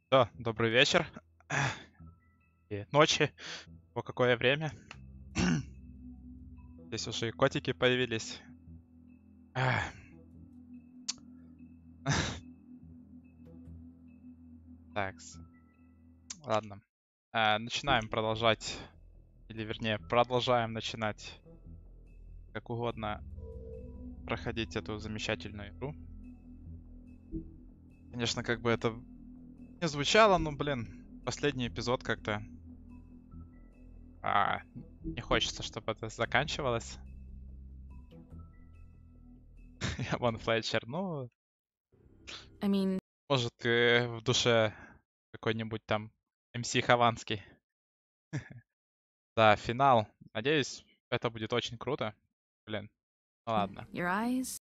Да, добрый вечер. И ночи. По какое время? Здесь уже и котики появились. Ах. Такс. Ладно. Начинаем продолжать. Или вернее, продолжаем начинать как угодно проходить эту замечательную игру. Конечно, как бы это не звучало, но, блин, последний эпизод как-то не хочется, чтобы это заканчивалось. Я Вон Флетчер, ну, I mean, может, в душе какой-нибудь там МС Хованский. Да, финал. Надеюсь, это будет очень круто. Блин, ну ладно. your eyes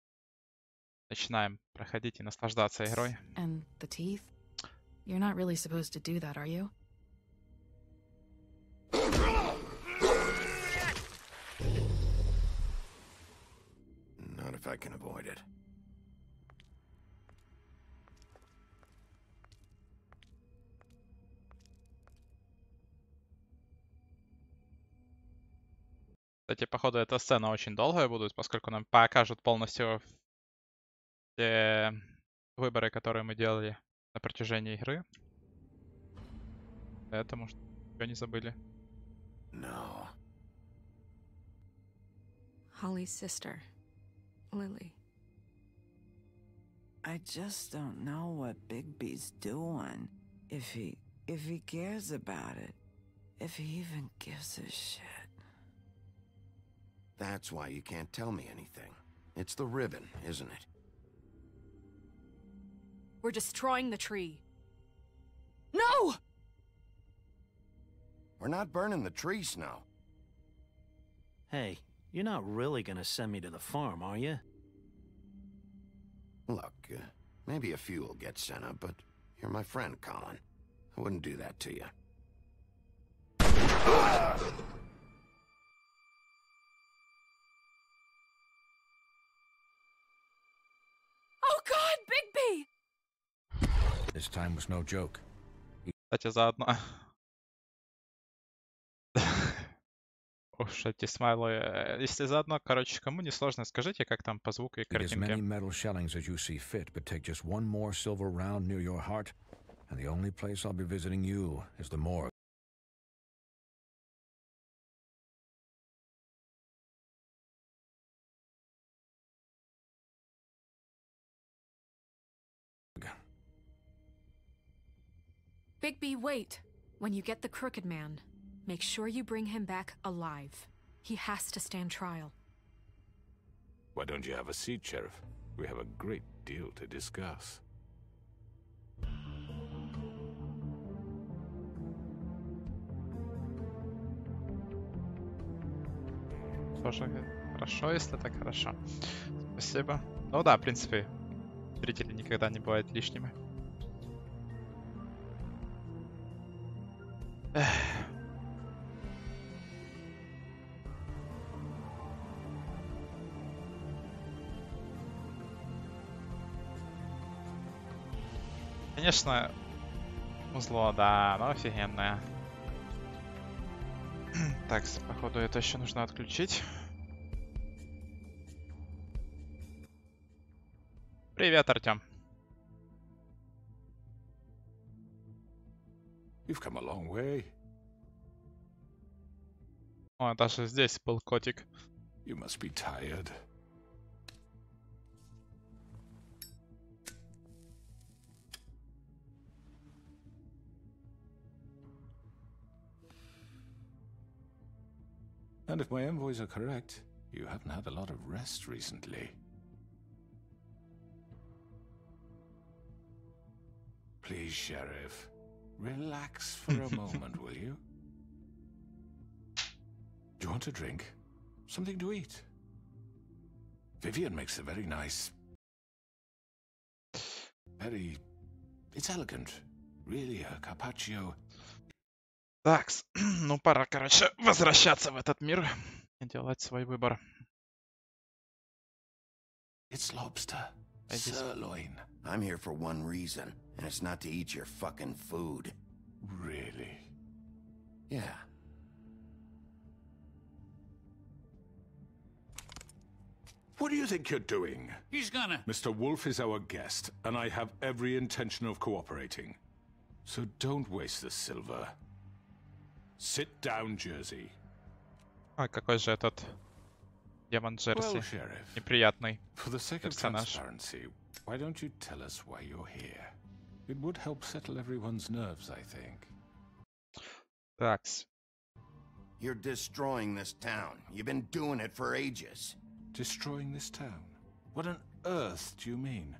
Начинаем проходить и наслаждаться игрой. and the teeth. You're not really supposed to do that, are you? Not if I can avoid it. Кстати, походу, эта сцена очень долгая будет, поскольку нам покажут полностью все выборы, которые мы делали на протяжении игры. Поэтому ничего не забыли. No. Holly's sister, Lily. I just don't know what Bigby's doing. If he cares about it. If he even gives a shit. That's why you can't tell me anything. It's the ribbon, isn't it? We're destroying the tree. No! We're not burning the tree, Snow. Hey, you're not really gonna send me to the farm, are you? Look, maybe a few will get sent up, but you're my friend, Colin. I wouldn't do that to you. Oh God, Bigby! This time was no joke. Кстати, заодно... Уж эти смайлы. Если заодно, короче, кому не сложно, скажите, как там по звуку и Take as many картинке. metal shellings as you see fit, but take just one more silver round near your heart, and the only place I'll be visiting you is the morgue. Bigby, wait. When you get the Crooked Man, make sure you bring him back alive. He has to stand trial. Why don't you have a seat, Sheriff? We have a great deal to discuss. Тоже хорошо, если так хорошо. Спасибо. Ну да, в принципе, зрители никогда не бывают лишними. Эх. Конечно, узло, да, оно офигенное. Так, походу, это еще нужно отключить. Привет, Артем. You've come a long way. О, даже здесь был котик. You must be tired. And if my envoys are correct, you haven't had a lot of rest recently. Please, Sheriff, relax for a moment, will you? Do you want a drink? Something to eat? Vivian makes a very nice... It's elegant. Really, a carpaccio. Так, ну пора, короче, возвращаться в этот мир и делать свой выбор. It's lobster. I just- Sirloin. I'm here for one reason, And it's not to eat your fucking food. Really? Yeah. What do you think you're doing? He's gonna... Mr. Wolf is our guest, and I have every intention of cooperating. So don't waste the silver. Sit down, Jersey. Ой, какой же этот демон Джерси. Well, Sheriff, Неприятный for the sake of персонаж. transparency, why don't you tell us why you're here? It would help settle everyone's nerves, I think. Такс. You're destroying this town. You've been doing it for ages. Destroying this town? What on earth do you mean?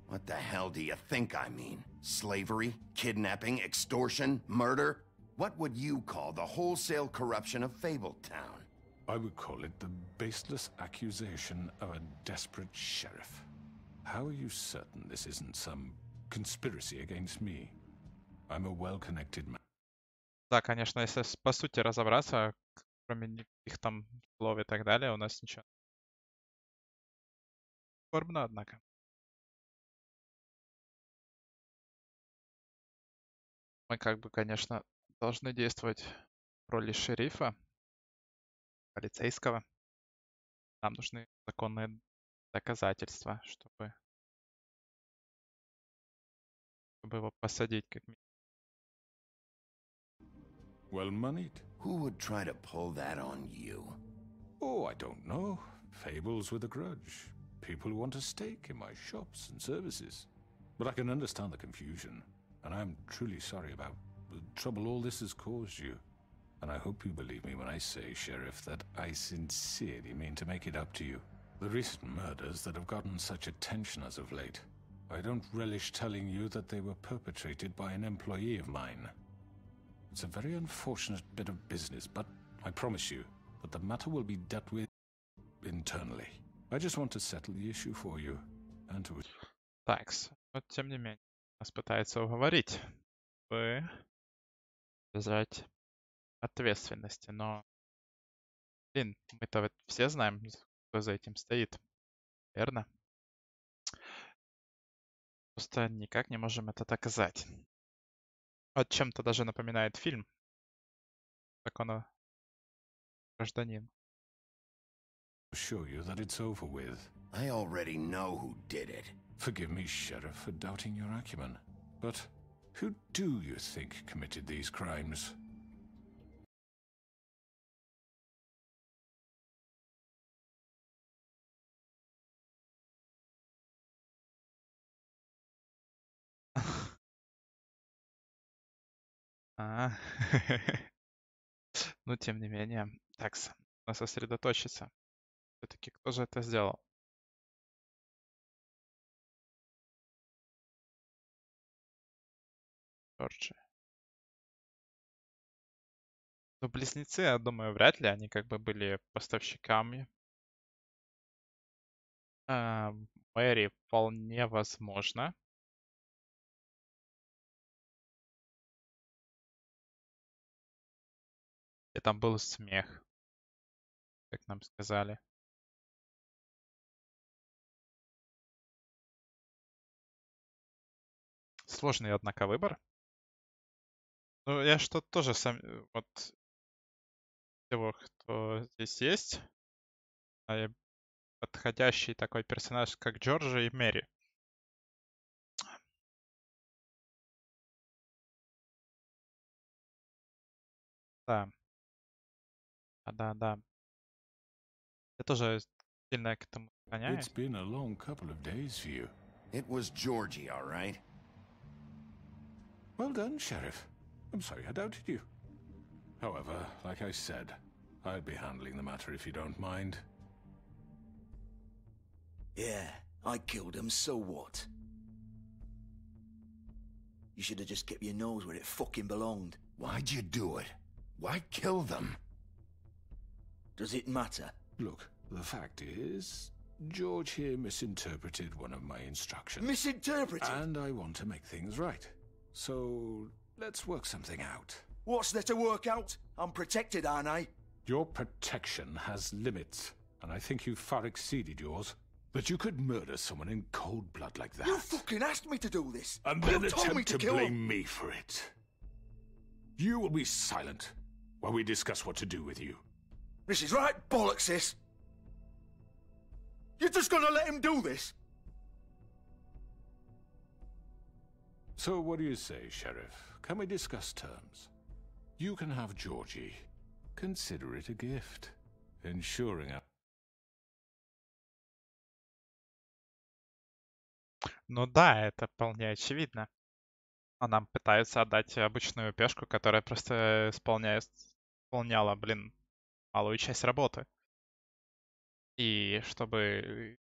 What the hell do you think I mean? Slavery? Kidnapping? Extortion? Murder? What would you call the wholesale corruption of Fabletown? I would call it the baseless accusation of a desperate sheriff. How are you certain this isn't some conspiracy against me? I'm a well-connected man. Да, конечно, если по сути разобраться, кроме никаких там слов и так далее, у нас ничего. Скорбно, однако. Мы как бы, конечно, должны действовать в роли шерифа, полицейского. Нам нужны законные доказательства, чтобы его посадить как минимум. Well-moneyed? Who would try to pull that on you? Oh, I don't know. Fables with a grudge. People who want a stake in my shops and services. But I can understand the confusion, and I'm truly sorry about the trouble all this has caused you. And I hope you believe me when I say, Sheriff, that I sincerely mean to make it up to you. The recent murders that have gotten such attention as of late, I don't relish telling you that they were perpetrated by an employee of mine. It's a very unfortunate bit of business, but I promise you that the matter will be dealt with internally. I just want to settle the issue for you, and to... Такс. Но тем не менее, нас пытаются уговорить, чтобы избежать ответственности. Но, блин, мы-то вот все знаем, кто за этим стоит. Верно? Просто никак не можем это доказать. Вот чем-то даже напоминает фильм «Закону гражданин». assure you that it's over with. I already know who did it. Forgive me, Sheriff, for doubting your acumen. But who do you think committed these crimes? А, но тем не менее, так, надо сосредоточиться. Все-таки кто же это сделал? Джорджи. Ну, близнецы, я думаю, вряд ли они как бы были поставщиками. Мэри вполне возможно. И там был смех, как нам сказали. Сложный, однако, выбор. Ну, я что-то тоже сам... Вот всего, кто здесь есть, подходящий такой персонаж, как Джорджи и Мэри. Да. Да. Я тоже сильно к этому склоняюсь. It's been a long couple of days for you. It was Georgie, all right? Well done, Sheriff. I'm sorry I doubted you. However, like I said, I'll be handling the matter if you don't mind. Yeah, I killed him, so what? You should have just kept your nose where it fucking belonged. Why'd you do it? Why kill them? Does it matter? Look, the fact is, George here misinterpreted one of my instructions. Misinterpreted? And I want to make things right. So, let's work something out. What's there to work out? I'm protected, aren't I? Your protection has limits, and I think you've far exceeded yours. That you could murder someone in cold blood like that. You fucking asked me to do this. And then you told me attempt to to kill blame him. me for it. You will be silent while we discuss what to do with you. This is right bollocks, sis. You're just gonna let him do this? So what do you say, Sheriff? Can we discuss terms? You can have Georgie. Consider it a gift, ensuring our... Ну да, это вполне очевидно. А нам пытаются отдать обычную пешку, которая просто исполняла, малую часть работы. И чтобы,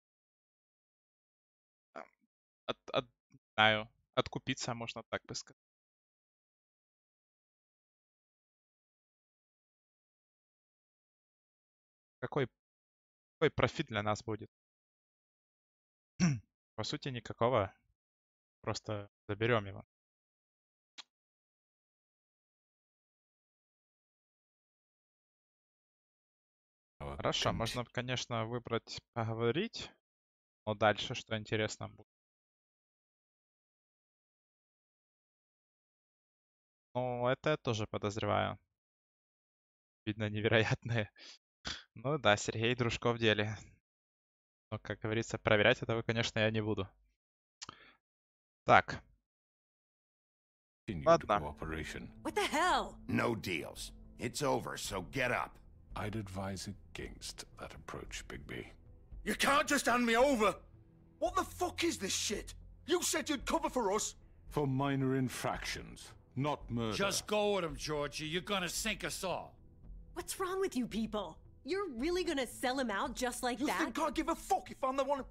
не знаю, откупиться, можно так бы сказать. Какой профит для нас будет? По сути, никакого. Просто заберем его. Хорошо, можно, конечно, выбрать поговорить, но дальше что интересно будет. Ну, это я тоже подозреваю. Видно, невероятное. Ну да, Сергей Дружко в деле. Но, как говорится, проверять этого, конечно, я не буду. Так. Ладно. What the hell? No deals. It's over, so get up. I'd advise against that approach, Bigby. You can't just hand me over. What the fuck is this shit? You said you'd cover for us. For minor infractions, not murder. Just go with him, Georgie. You're gonna sink us all. What's wrong with you people? You're really gonna sell him out just like that? You think I give a fuck if I'm the one...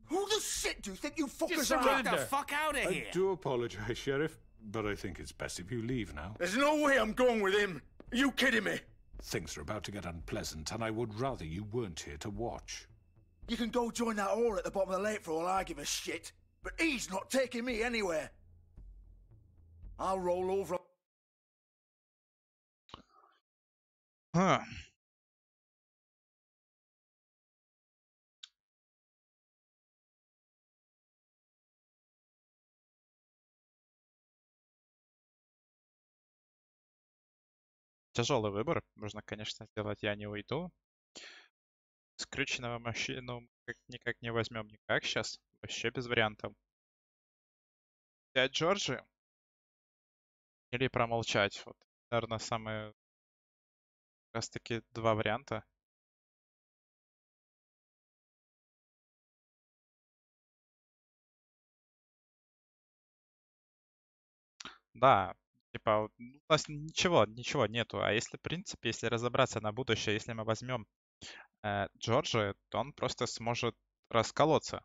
Who the shit do you think you fuckers are? surrender. Get the fuck out of I do apologize, Sheriff, but I think it's best if you leave now. There's no way I'm going with him. Are you kidding me? Things are about to get unpleasant, and I would rather you weren't here to watch. You can go join that whore at the bottom of the lake for all I give a shit. But he's not taking me anywhere. I'll roll over... Тяжелый выбор. Можно, конечно, сделать «я не уйду». Скрюченного мужчину никак не возьмем никак сейчас. Вообще без вариантов. Взять Джорджи? Или промолчать? Вот, наверное, самые... Как раз таки два варианта. Да, типа, у нас ничего нету. А если, в принципе, если разобраться на будущее, если мы возьмем Джорджа, то он просто сможет расколоться.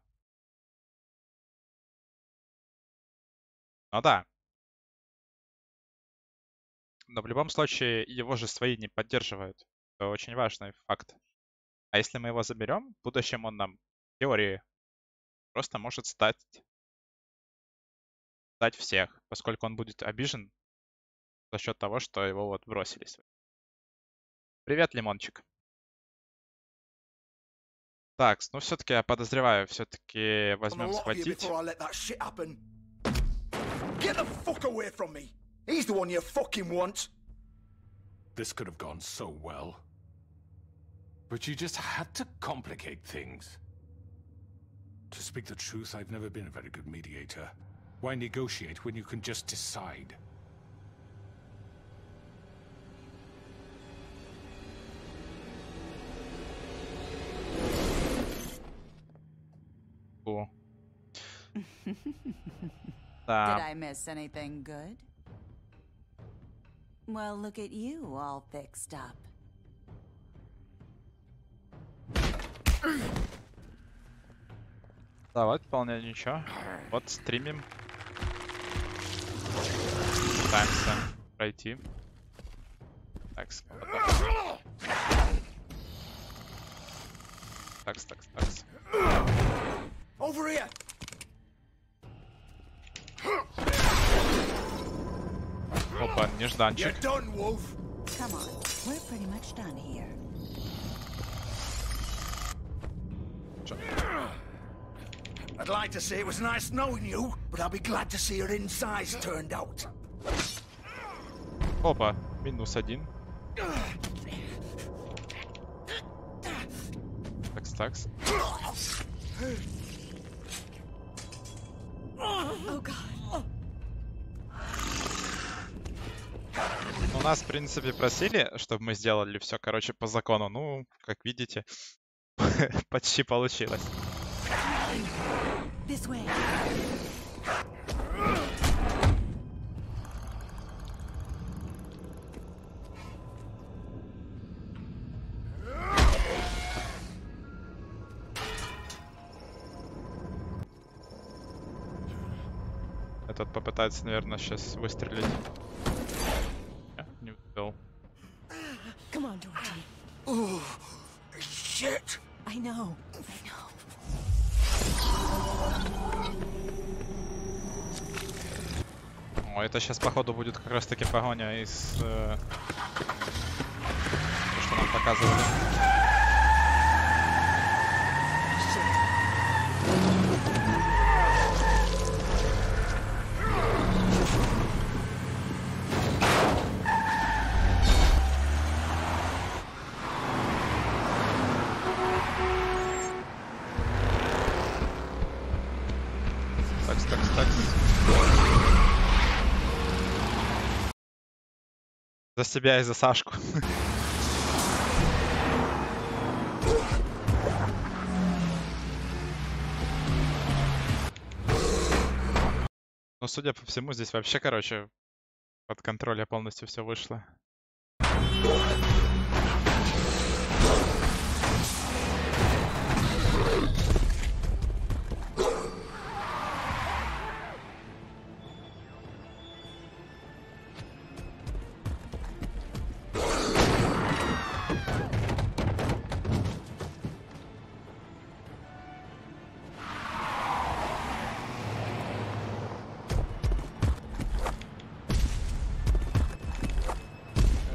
Ну да. Но в любом случае его же свои не поддерживают. Это очень важный факт. А если мы его заберем, в будущем он нам, в теории, просто может стать всех, поскольку он будет обижен за счет того, что его вот бросили. Привет, Лимончик. Так, ну все-таки я подозреваю, все-таки возьмем схватить. Get the fuck away from me! He's the one you fucking want! This could have gone so well. But you just had to complicate things. To speak the truth, I've never been a very good mediator. Why negotiate when you can just decide? Cool. Did I miss anything good? Well, look at you, all fixed up. Да, вот вполне ничего. Вот стримим. Пытаемся пройти. Так, такс. Over here! Опа, нежданчик. You're done, Wolf. Come on, we're pretty much done here. I'd like to say it was nice knowing you, but I'll be glad to see your insides turned out. Опа, -1. Такс. Oh God. У нас, в принципе, просили, чтобы мы сделали все, короче, по закону. Ну, как видите, почти получилось. This way. Этот попытается, наверное, сейчас выстрелить. Не успел. Come on, Georgie. Oh, shit! I know. О, это сейчас, походу, будет как раз-таки погоня из... то, что нам показывали. Такс. За себя и за Сашку. Но, судя по всему, здесь вообще, короче, под контроля полностью все вышло.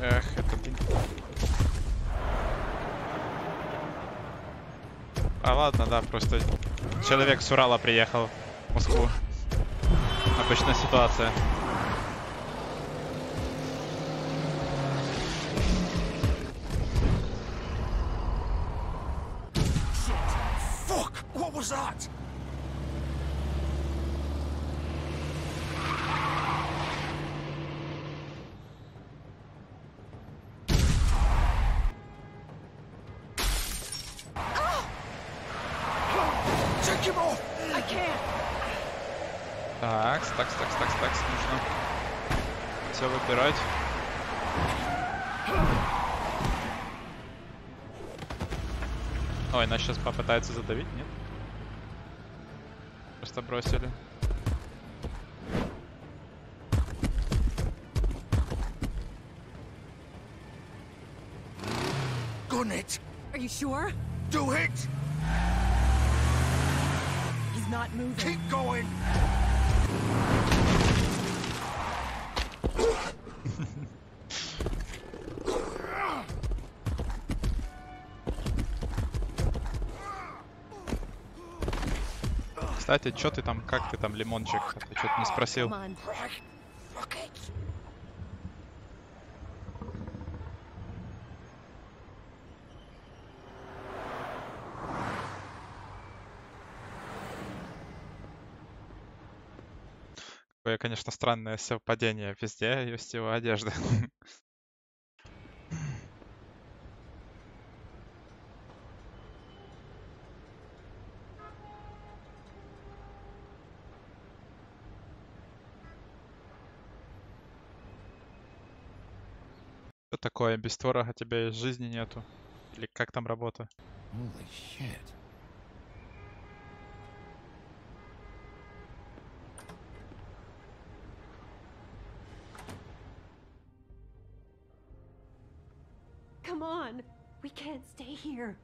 Эх, это... А ладно, да, просто человек с Урала приехал в Москву. Обычная ситуация. Fuck! What was that? Take him off! I can't. Такс. Нужно все выбирать. Ой, нас сейчас попытается задавить, нет? Просто бросили. Gun it! Are you sure? Do it! He's not moving. Keep going! Кстати, чё ты там, как ты там, лимончик? А ты что-то не спросил. Come on. Fuck it! Какое, конечно, странное совпадение. Везде есть его одежда. Что такое? Без творога тебя жизни нету? Или как там работа? Holy shit. Come on. We can't stay here.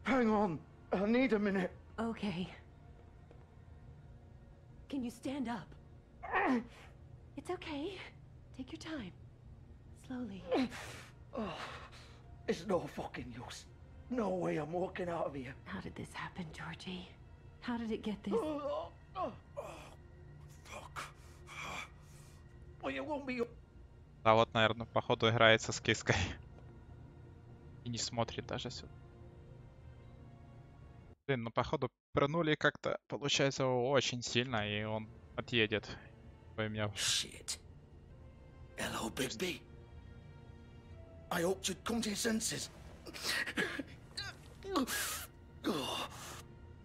Hang on. I need a minute. Okay. Can you stand up? It's okay. Take your time. Slowly. It's no fucking use. No way I'm walking out of here. How did this happen, Georgie? How did it get this? Fuck. Well, you won't be... Да вот, наверное, походу играется с киской. И не смотрит даже сюда. Блин, ну походу пырнули как-то, получается, очень сильно, и он отъедет. Ой, меня... Shit. Hello, Bigby. I hoped you'd come to your senses.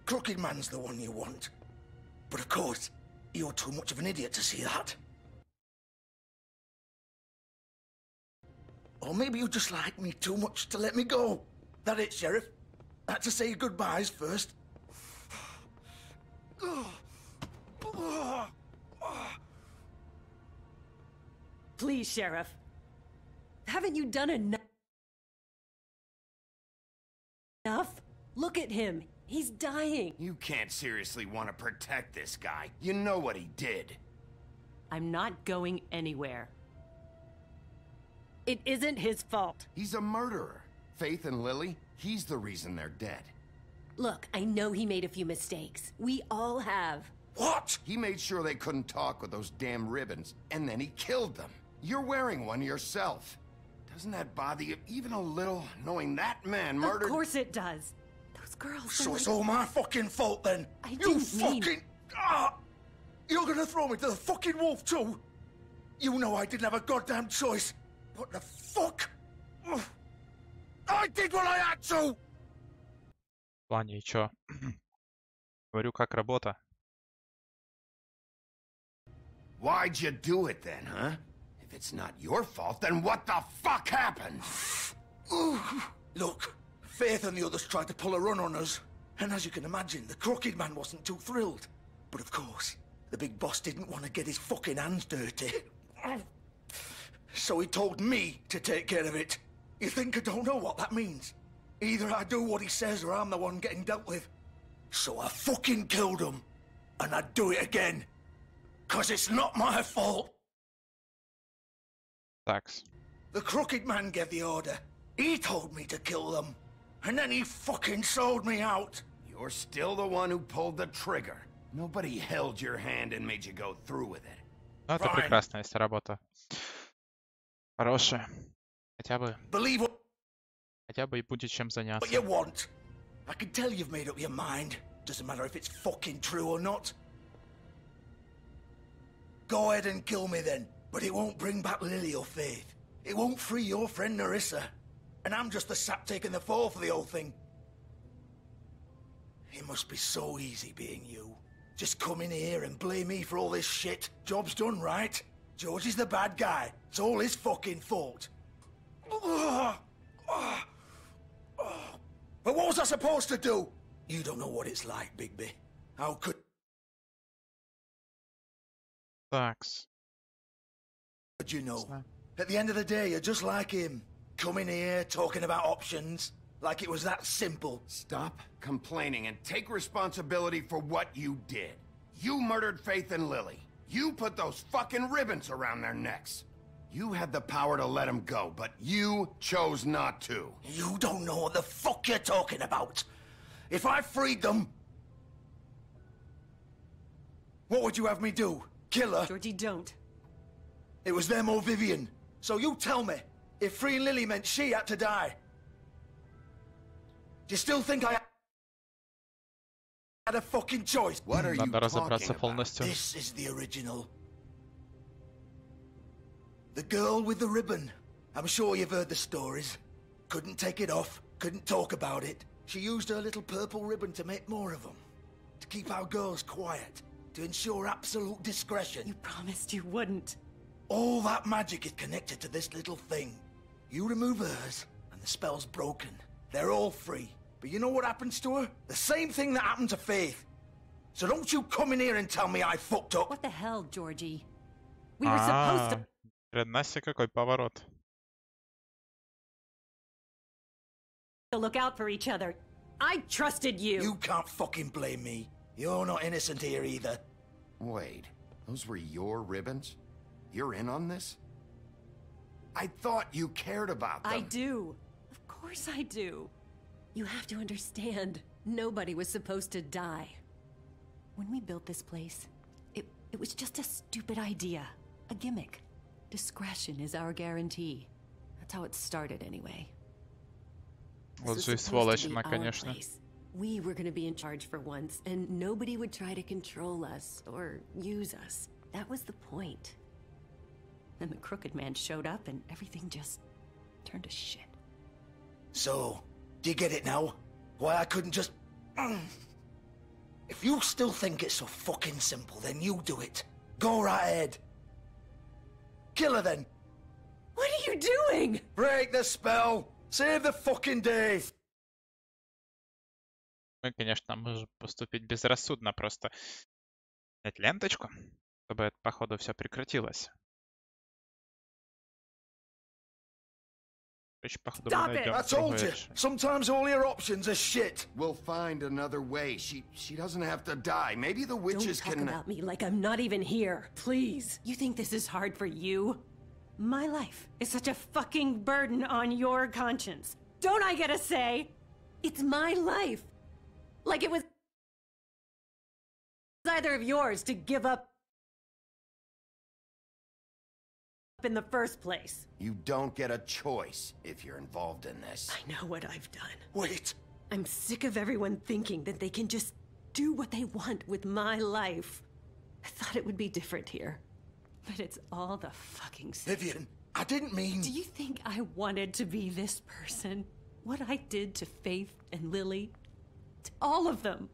Crooked Man's the one you want. But of course, you're too much of an idiot to see that. Or maybe you just like me too much to let me go. That it, Sheriff? I had to say goodbyes first. Please, Sheriff. Haven't you done enough? Look at him. He's dying. You can't seriously want to protect this guy. You know what he did. I'm not going anywhere. It isn't his fault. He's a murderer. Faith and Lily, he's the reason they're dead. Look, I know he made a few mistakes. We all have. What? He made sure they couldn't talk with those damn ribbons, and then he killed them. You're wearing one yourself. Doesn't that bother you even a little, knowing that man murdered... Of course it does. Those girls... So it's all my fucking fault then? I You didn't mean... fucking... You're gonna throw me to the fucking wolf too? You know I didn't have a goddamn choice. What the fuck? I did what I had to! В плане, и чё? Говорю, как работа. Why'd you do it then, huh? If it's not your fault, then what the fuck happened? Look, Faith and the others tried to pull a run on us. And as you can imagine, the Crooked Man wasn't too thrilled. But of course, the big boss didn't want to get his fucking hands dirty. So he told me to take care of it. You think I don't know what that means? Either I do what he says or I'm the one getting dealt with. So I fucking killed him. And I'd do it again. 'Cause it's not my fault. Такс. The Crooked Man gave the order. He told me to kill them. And then he fucking sold me out. You're still the one who pulled the trigger. Nobody held your hand and made you go through with it. Ну, это прекрасно, если работа хорошая. Хотя бы и будет чем заняться. What you want. I can tell you've made up your mind. Doesn't matter if it's fucking true or not. Go ahead and kill me then. But it won't bring back Lily or Faith. It won't free your friend Narissa. And I'm just the sap taking the fall for the whole thing. It must be so easy being you. Just come in here and blame me for all this shit. Job's done, right? George is the bad guy. It's all his fucking fault. But what was I supposed to do? You don't know what it's like, Bigby. How could... Такс. But you know, at the end of the day, you're just like him. Coming here, talking about options, like it was that simple. Stop complaining and take responsibility for what you did. You murdered Faith and Lily. You put those fucking ribbons around their necks. You had the power to let them go, but you chose not to. You don't know what the fuck you're talking about. If I freed them... What would you have me do? Kill her? Georgie, don't. It was them or Vivian. So you tell me, if freeing Lily meant she had to die, do you still think I had a fucking choice? What are you Надо разобраться talking about? полностью. This is the original. The girl with the ribbon. I'm sure you've heard the stories. Couldn't take it off, couldn't talk about it. She used her little purple ribbon to make more of them. To keep our girls quiet. To ensure absolute discretion. You promised you wouldn't. All that magic is connected to this little thing. You remove hers, and the spell's broken. They're all free. But you know what happens to her? The same thing that happened to Faith. So don't you come in here and tell me I fucked up. What the hell, Georgie? We were supposed to... Хрена себе какой поворот. look out for each other. I trusted you. You can't fucking blame me. You're not innocent here either. Wait, those were your ribbons? You're in on this? I thought you cared about them. I do. Of course I do. You have to understand, nobody was supposed to die. When we built this place, it was just a stupid idea. A gimmick. Discretion is our guarantee. That's how it started anyway. Вот же и сволочь она, конечно. We were gonna be in charge for once, and nobody would try to control us or use us. That was the point. Then the crooked man showed up and everything just turned to shit. So, do you get it now? Why I couldn't just... If you still think it's so fucking simple, then you do it. Go right ahead. Kill her then. What are you doing? Break the spell. Save the fucking day. Мы, конечно, можем поступить безрассудно, просто снять ленточку, чтобы это, походу, все прекратилось. Походу, Stop it! I told you. Sometimes all your options are shit. We'll find another way. She doesn't have to die. Maybe the witches Don't can... talk about me like I'm not even here. Please. You think this is hard for you? My life is such a fucking burden on your conscience. Don't I get a say? It's my life. Like it was either of yours to give up in the first place. You don't get a choice if you're involved in this. I know what I've done. Wait. I'm sick of everyone thinking that they can just do what they want with my life. I thought it would be different here. But it's all the fucking same. Vivian, I didn't mean... Do you think I wanted to be this person? What I did to Faith and Lily? To all of them.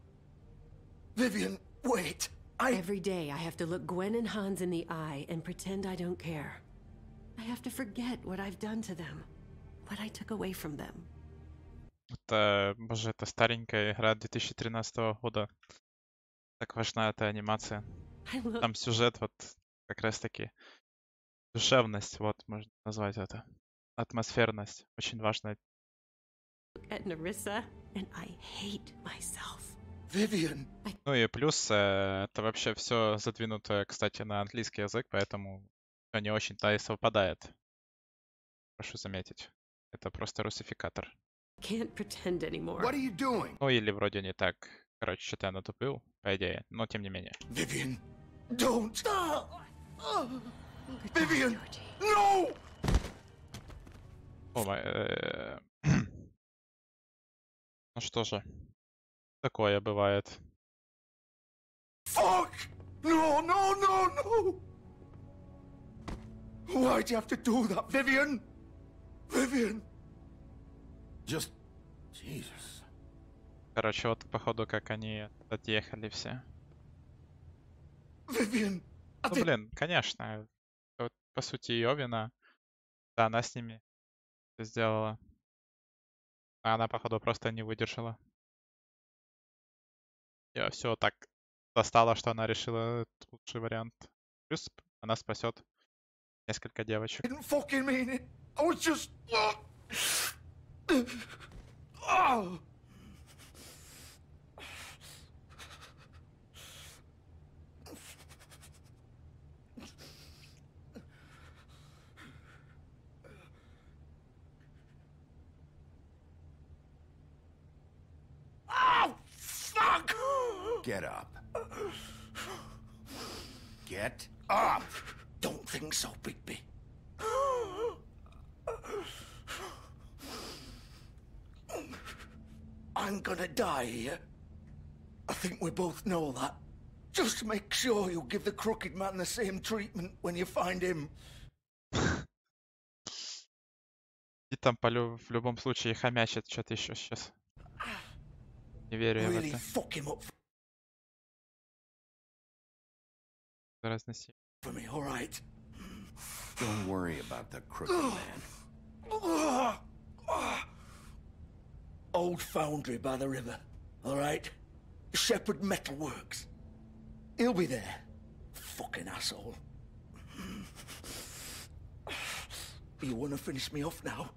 Vivian, wait. Every day I have to look Gwen and Hans in the eye and pretend I don't care. I have to forget what I've done to them. What I took away from them. Это, боже, это старенькая игра 2013 года. Так важна эта анимация. Там сюжет, вот как раз таки душевность, вот можно назвать это. Атмосферность. Очень важная. At Narissa, and I hate myself. Vivian. Ну и плюс, это вообще все задвинуто, кстати, на английский язык, поэтому все не очень-то и совпадает. Прошу заметить. Это просто русификатор. Can't pretend anymore. What are you doing? Ну или вроде не так. Короче, что-то я натупил, по идее, но тем не менее. Vivian, don't. Vivian, no! О, ну что же, такое бывает. Fuck! No, no, no, no! Why'd you have to do that, Vivian? Vivian! Just... Jesus. Короче, вот походу как они отъехали все. Vivian! Ну блин, конечно. Вот, по сути, ее вина. Да, она с ними это сделала. А она, походу, просто не выдержала. Ее все так достало, что она решила этот лучший вариант. Плюс она спасет несколько девочек. I didn't fucking mean it. I was just... Oh. Oh, fuck! Get up. Get up! Don't think so, Bigby. I'm gonna die here. I think we both know that. Just make sure you give the crooked man the same treatment when you find him. И там в любом случае хомячит что-то еще сейчас. Не верю я в Really это. fuck him up Разноси. for me, all right? Don't worry about the crooked man. Old foundry by the river, all right? Shepherd Metalworks. He'll be there. Fucking asshole. You want to finish me off now?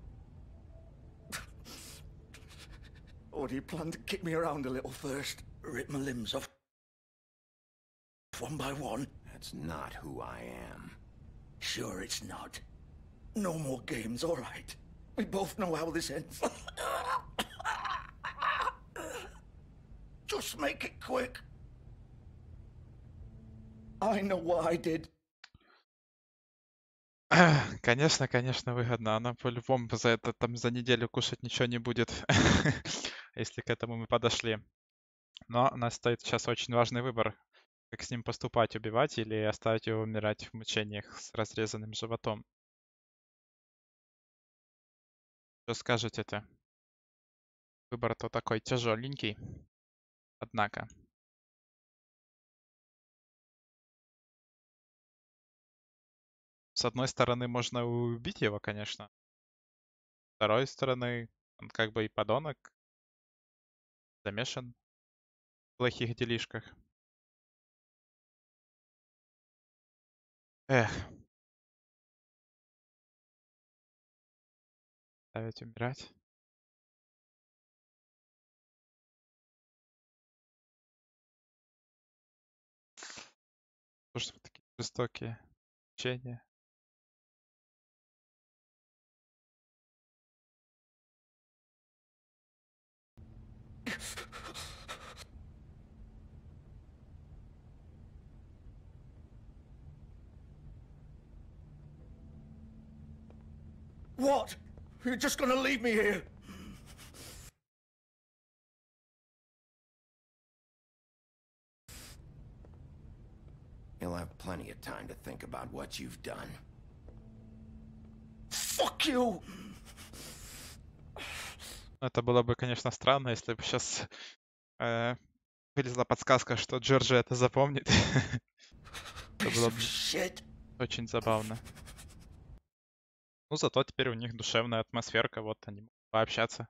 Or do you plan to kick me around a little first? Rip my limbs off one by one? That's not who I am. Sure it's not. No more games, all right? We both know how this ends. Just make it quick. I know what I did. Конечно, выгодно. Она по-любому за это там за неделю кушать ничего не будет, если к этому мы подошли. Но у нас стоит сейчас очень важный выбор. Как с ним поступать, убивать или оставить его умирать в мучениях с разрезанным животом. Что скажете-то? Выбор-то такой тяжеленький. Однако. С одной стороны, можно убить его, конечно. С второй стороны, он как бы и подонок. Замешан в плохих делишках. Эх. Оставить умирать. Что ж вы такие жестокие мучения. What? You're just gonna leave me here? You'll have plenty of time to think about what you've done. Fuck you! Это было бы, конечно, странно, если бы сейчас вылезла подсказка, что Джорджи это запомнит. Это было бы очень забавно. Ну, зато теперь у них душевная атмосферка, вот они могут пообщаться.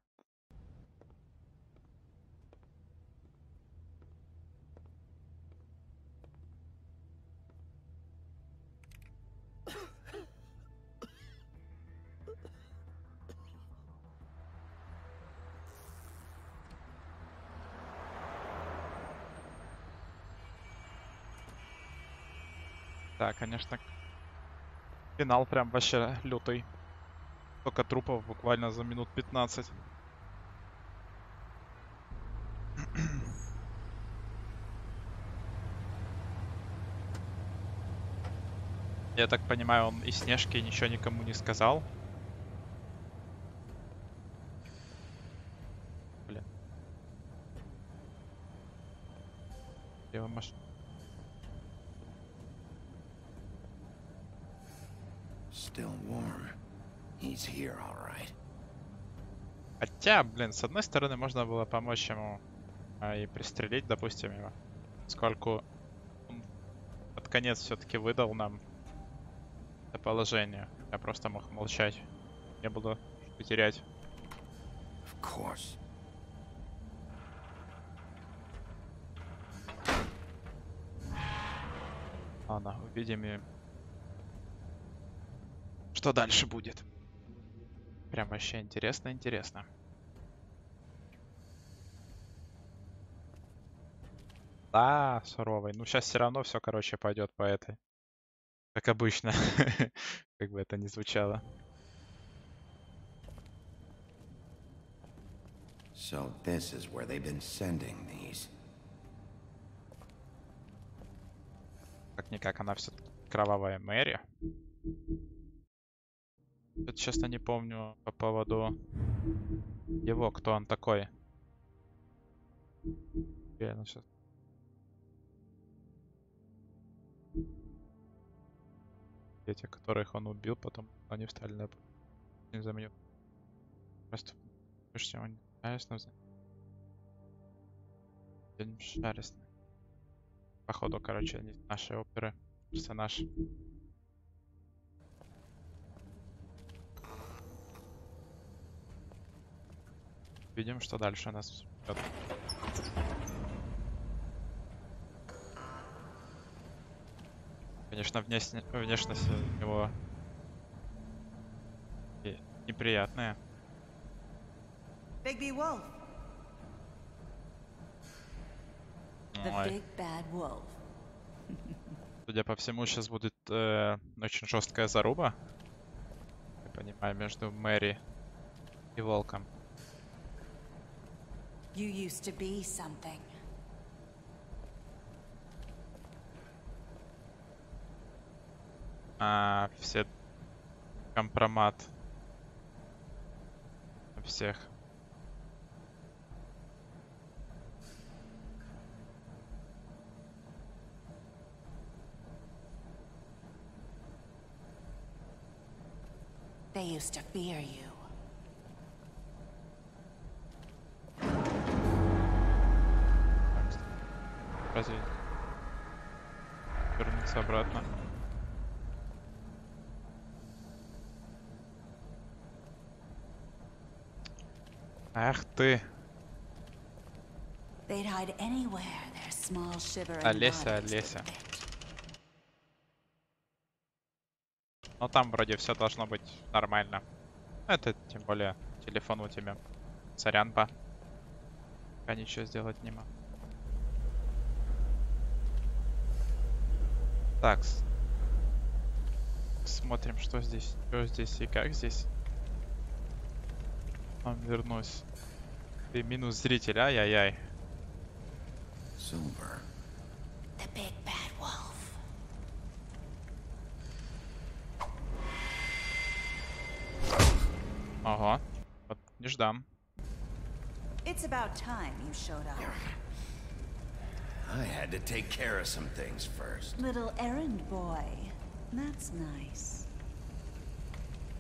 Да, конечно. Финал прям вообще лютый. Только трупов буквально за минут 15. Я так понимаю, он и Снежке ничего никому не сказал. Блин. Где машина? Still warm. He's here, all right. Хотя, блин, с одной стороны, можно было помочь ему и пристрелить, допустим, его. Поскольку он под конец все-таки выдал нам это положение. Я просто мог молчать. Не было что терять. Of course. Ладно, увидим и что дальше будет. Прям вообще интересно. Да, суровый. Ну, сейчас все равно все, короче, пойдет по этой. Как обычно. Как бы это ни звучало. So this is where they've been sending these. Как-никак она все-таки кровавая Мэри. Я, честно, не помню по поводу его, кто он такой. Реально сейчас. Дети, которых он убил, потом они встали на... Не заменю. Просто... Слушайте, он шарестно. Шарестно. Походу, короче, не нашей оперы. Персонаж. Видим, что дальше нас ждет. Конечно, внешность у него неприятная. Big Wolf. The big bad wolf. Судя по всему, сейчас будет очень жесткая заруба. Я понимаю, между Мэри и Волком. You used to be something. Все компромат на всех. They used to fear you. Разве вернуться обратно? Ах ты! They'd hide anywhere their small shivering Олеся, bodies would Олеся. fit. Но там вроде все должно быть нормально. Это тем более телефон у тебя. Сорян, ба. Я ничего сделать не могу. Так. Смотрим, что здесь и как здесь. Вернусь. Ты минус зритель, ай-яй-яй. Silver. The big bad wolf. Ага. Вот не ждам. It's about time you showed up. I had to take care of some things first. Little errand boy. That's nice.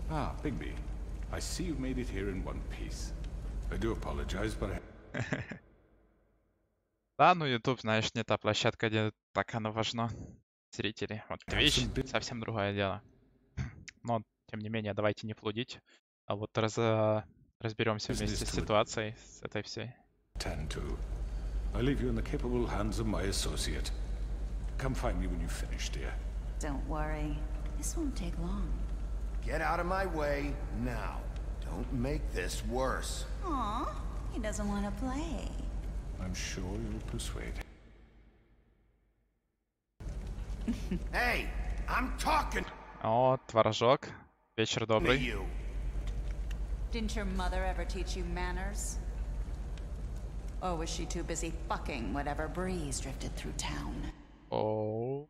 Ah, Bigby. I see you've made it here in one piece. I do apologize, but Да, ну YouTube, знаешь, не та площадка, где так оно важно. Зрители. Вот Twitch совсем другое дело. Но, тем не менее, давайте не флудить. А вот разберемся вместе с ситуацией, с этой всей. I leave you in the capable hands of my associate. Come find me when you've finished, dear. Don't worry. This won't take long. Get out of my way now. Don't make this worse. Aw, he doesn't want to play. I'm sure you'll persuade him. Hey, I'm talking. О, творожок. Вечер добрый. Didn't your mother ever teach you manners? Or was she too busy fucking whatever breeze drifted through town? О.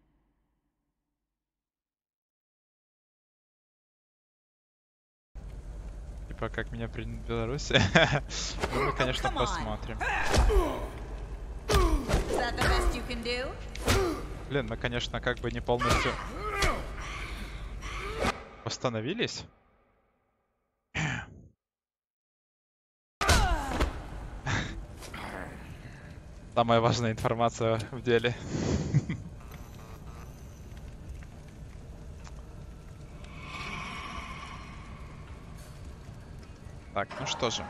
Типа, как меня принят в Беларуси. Ну, мы, конечно, посмотрим. Блин, мы, конечно, как бы не полностью восстановились. Самая важная информация в деле. Так, ну что же.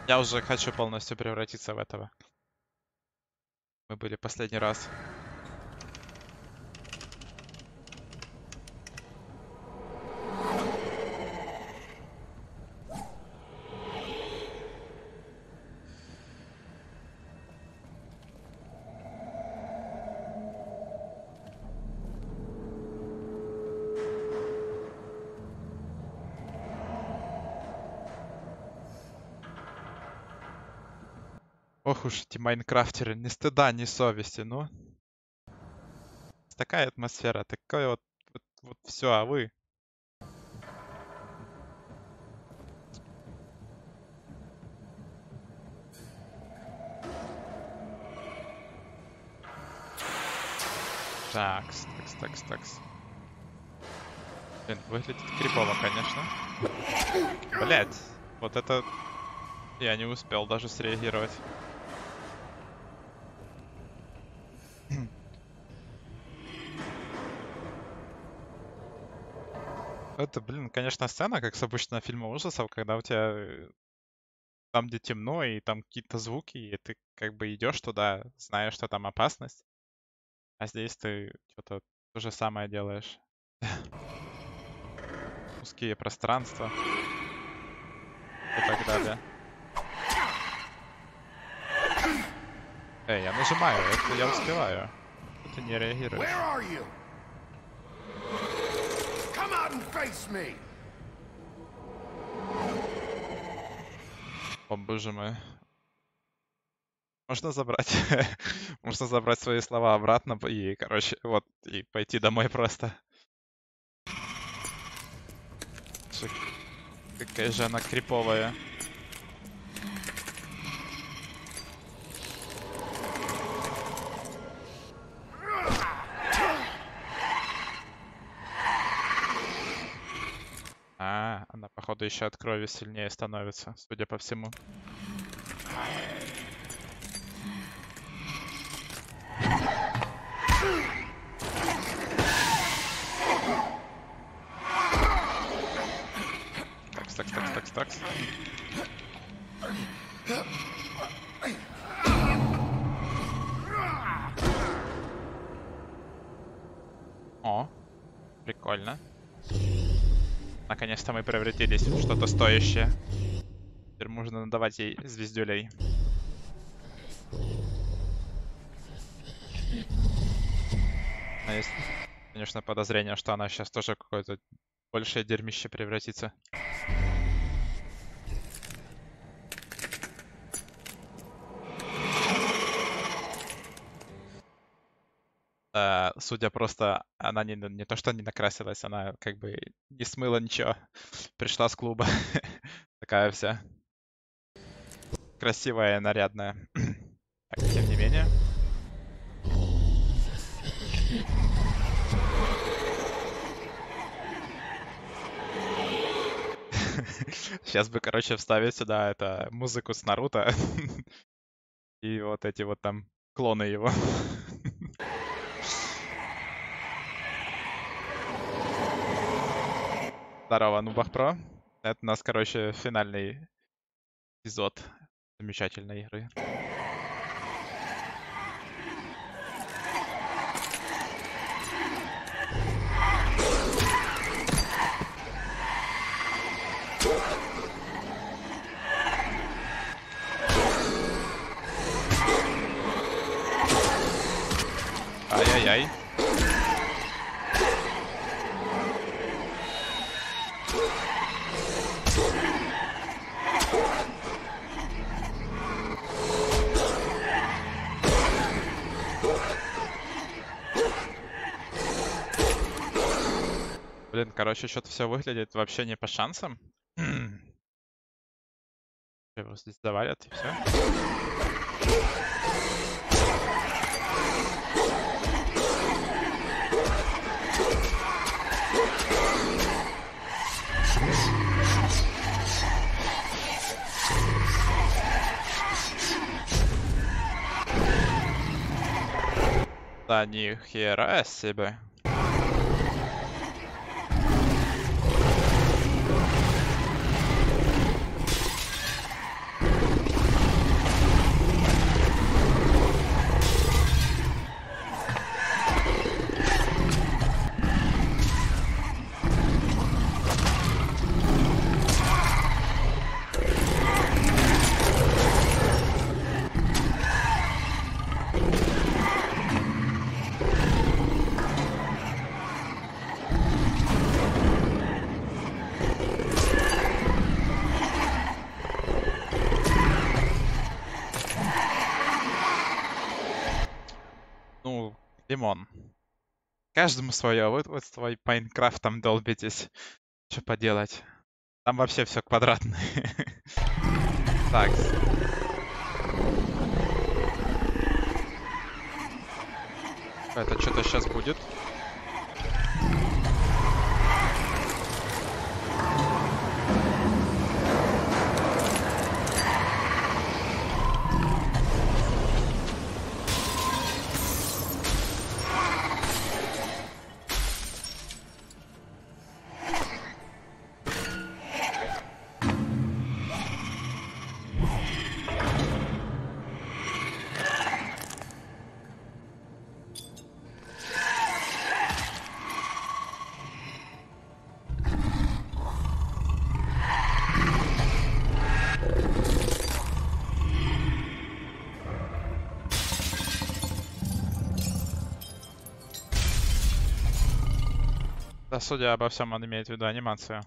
Я уже хочу полностью превратиться в этого. Мы были последний раз. Ох уж эти майнкрафтеры, ни стыда, ни совести, ну. Такая атмосфера, такое вот все, а вы? Такс. Блин, выглядит крипово, конечно. Блять, вот это я не успел даже среагировать. Это, блин, конечно, сцена, как с обычного фильма ужасов, когда у тебя там, где темно, и там какие-то звуки, и ты как бы идешь туда, зная, что там опасность. А здесь ты что-то то же самое делаешь. Узкие пространства. И так далее. Эй, я нажимаю, это я успеваю. Ты не реагируешь. О, боже мой. Можно забрать. Можно забрать свои слова обратно и, короче, вот, и пойти домой просто. Какая же она криповая. Она, походу, еще от крови сильнее становится, судя по всему. Такс. О, прикольно. Наконец-то мы превратились в что-то стоящее. Теперь можно надавать ей звездюлей. Но есть, конечно, подозрение, что она сейчас тоже какое-то большее дерьмище превратится. Судя просто, она не то что не накрасилась, она как бы не смыла ничего. Пришла с клуба. Такая вся красивая и нарядная. Так, тем не менее. Сейчас бы, короче, вставить сюда это музыку с Наруто. И вот эти вот там клоны его. Здорово, Нубах Про. Это у нас, короче, финальный эпизод замечательной игры. Ай-яй-яй. Блин, короче, что-то все выглядит вообще не по шансам. Его здесь завалят и все. Да ни хера себе. Ну, Лимон. Каждому свое. Вы свой Майнкрафт там долбитесь. Что поделать? Там вообще все квадратное. Так. Это что-то сейчас будет. Да, судя обо всем, он имеет в виду анимацию.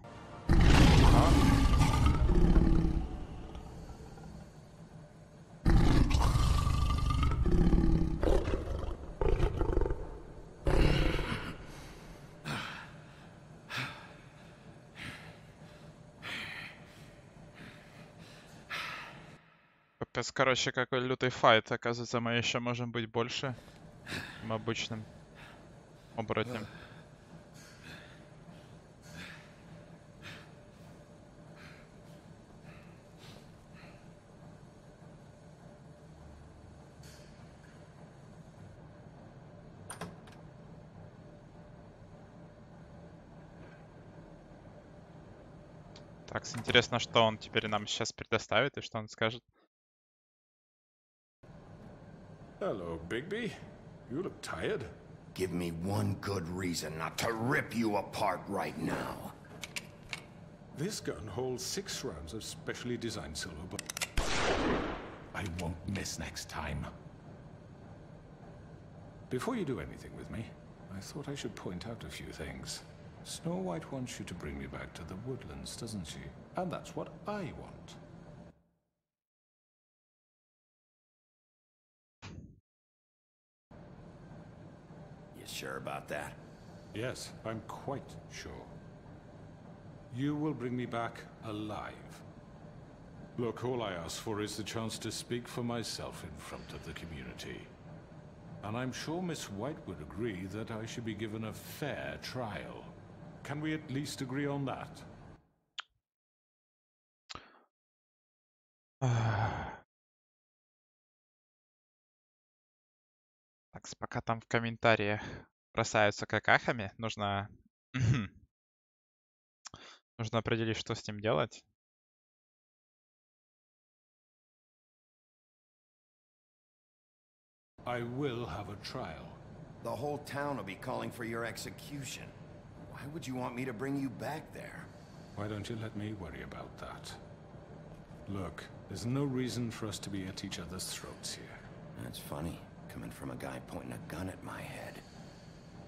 Капец, короче, какой лютый файт. Оказывается, мы еще можем быть больше, чем обычным оборотнем. Так, интересно, что он теперь нам сейчас предоставит и что он скажет. Hello, Bigby. You look tired. Give me one good reason not to rip you apart right now. This gun holds 6 rounds of specially designed silver bullet. I won't miss next time. Before you do anything with me, I thought I should point out a few things. Snow White wants you to bring me back to the woodlands, doesn't she? And that's what I want. You sure about that? Yes, I'm quite sure. You will bring me back alive. Look, all I ask for is the chance to speak for myself in front of the community. And I'm sure Miss White would agree that I should be given a fair trial. Can we at least agree on that? Так, пока там в комментариях бросаются какахами, нужно нужно определить, что с ним делать. I will have a trial. The whole town will be calling for your execution. Why would you want me to bring you back there? Why don't you let me worry about that? Look, there's no reason for us to be at each other's throats here. That's funny, coming from a guy pointing a gun at my head.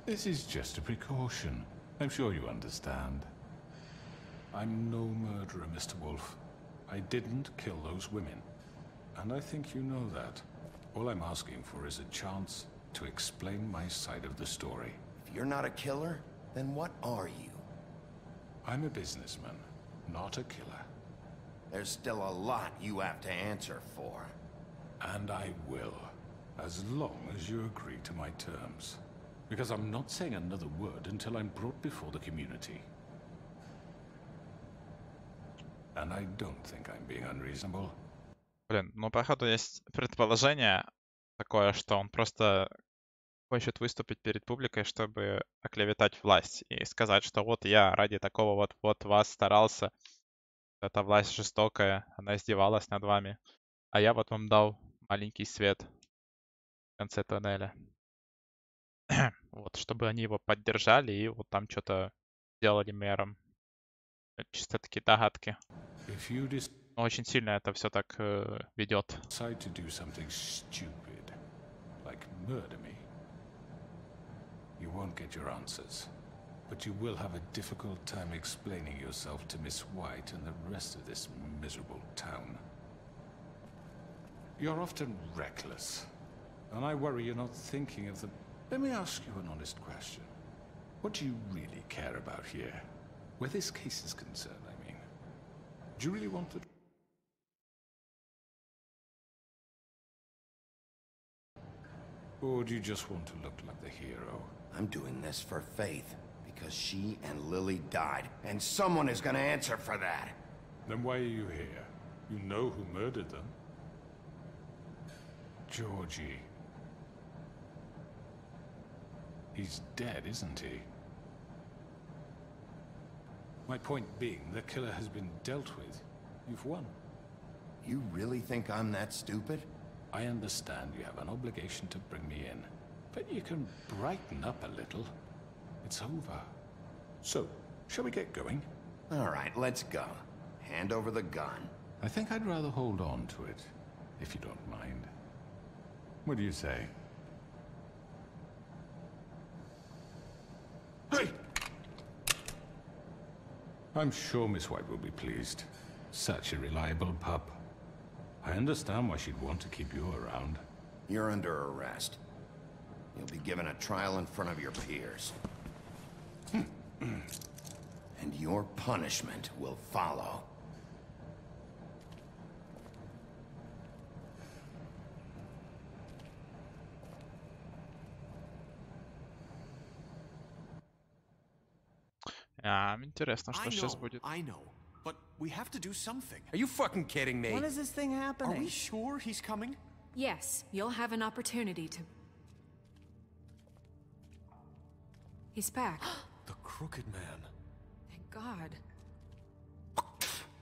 This is just a precaution. I'm sure you understand. I'm no murderer, Mr. Wolf. I didn't kill those women. And I think you know that. All I'm asking for is a chance to explain my side of the story. If you're not a killer, then what are you? I'm a businessman, not a killer. There's still a lot you have to answer for. And I will, as long as you agree to my terms. Because I'm not saying another word until I'm brought before the community. And I don't think I'm being unreasonable. Блин, ну походу есть предположение такое, что он просто хочет выступить перед публикой, чтобы оклеветать власть и сказать, что вот я ради такого вот вас старался, эта власть жестокая, она издевалась над вами, а я вот вам дал маленький свет в конце тоннеля. Вот, чтобы они его поддержали и вот там что-то сделали мэром. Это чисто такие догадки. Но очень сильно это все так ведет. Decide to do something stupid, like murder me. You won't get your answers, but you will have a difficult time explaining yourself to Miss White and the rest of this miserable town. You're often reckless, and I worry you're not thinking of the... Let me ask you an honest question. What do you really care about here? Where this case is concerned, I mean. Do you really want to... Or do you just want to look like the hero? I'm doing this for Faith, because she and Lily died, and someone is gonna answer for that. Then why are you here? You know who murdered them. Georgie. He's dead, isn't he? My point being, the killer has been dealt with. You've won. You really think I'm that stupid? I understand you have an obligation to bring me in, but you can brighten up a little. It's over. So, shall we get going? All right, let's go. Hand over the gun. I think I'd rather hold on to it, if you don't mind. What do you say? Hey! I'm sure Miss White will be pleased. Such a reliable pup. I understand why she'd want to keep you around. You're under arrest. You'll be given a trial in front of your peers. And your punishment will follow. Интересно, что сейчас будет. I know, but we have to do something. Are you fucking kidding me? When is this thing happening? Are we sure he's coming? Yes, you'll have an opportunity to... He's back. The Crooked Man. Thank God.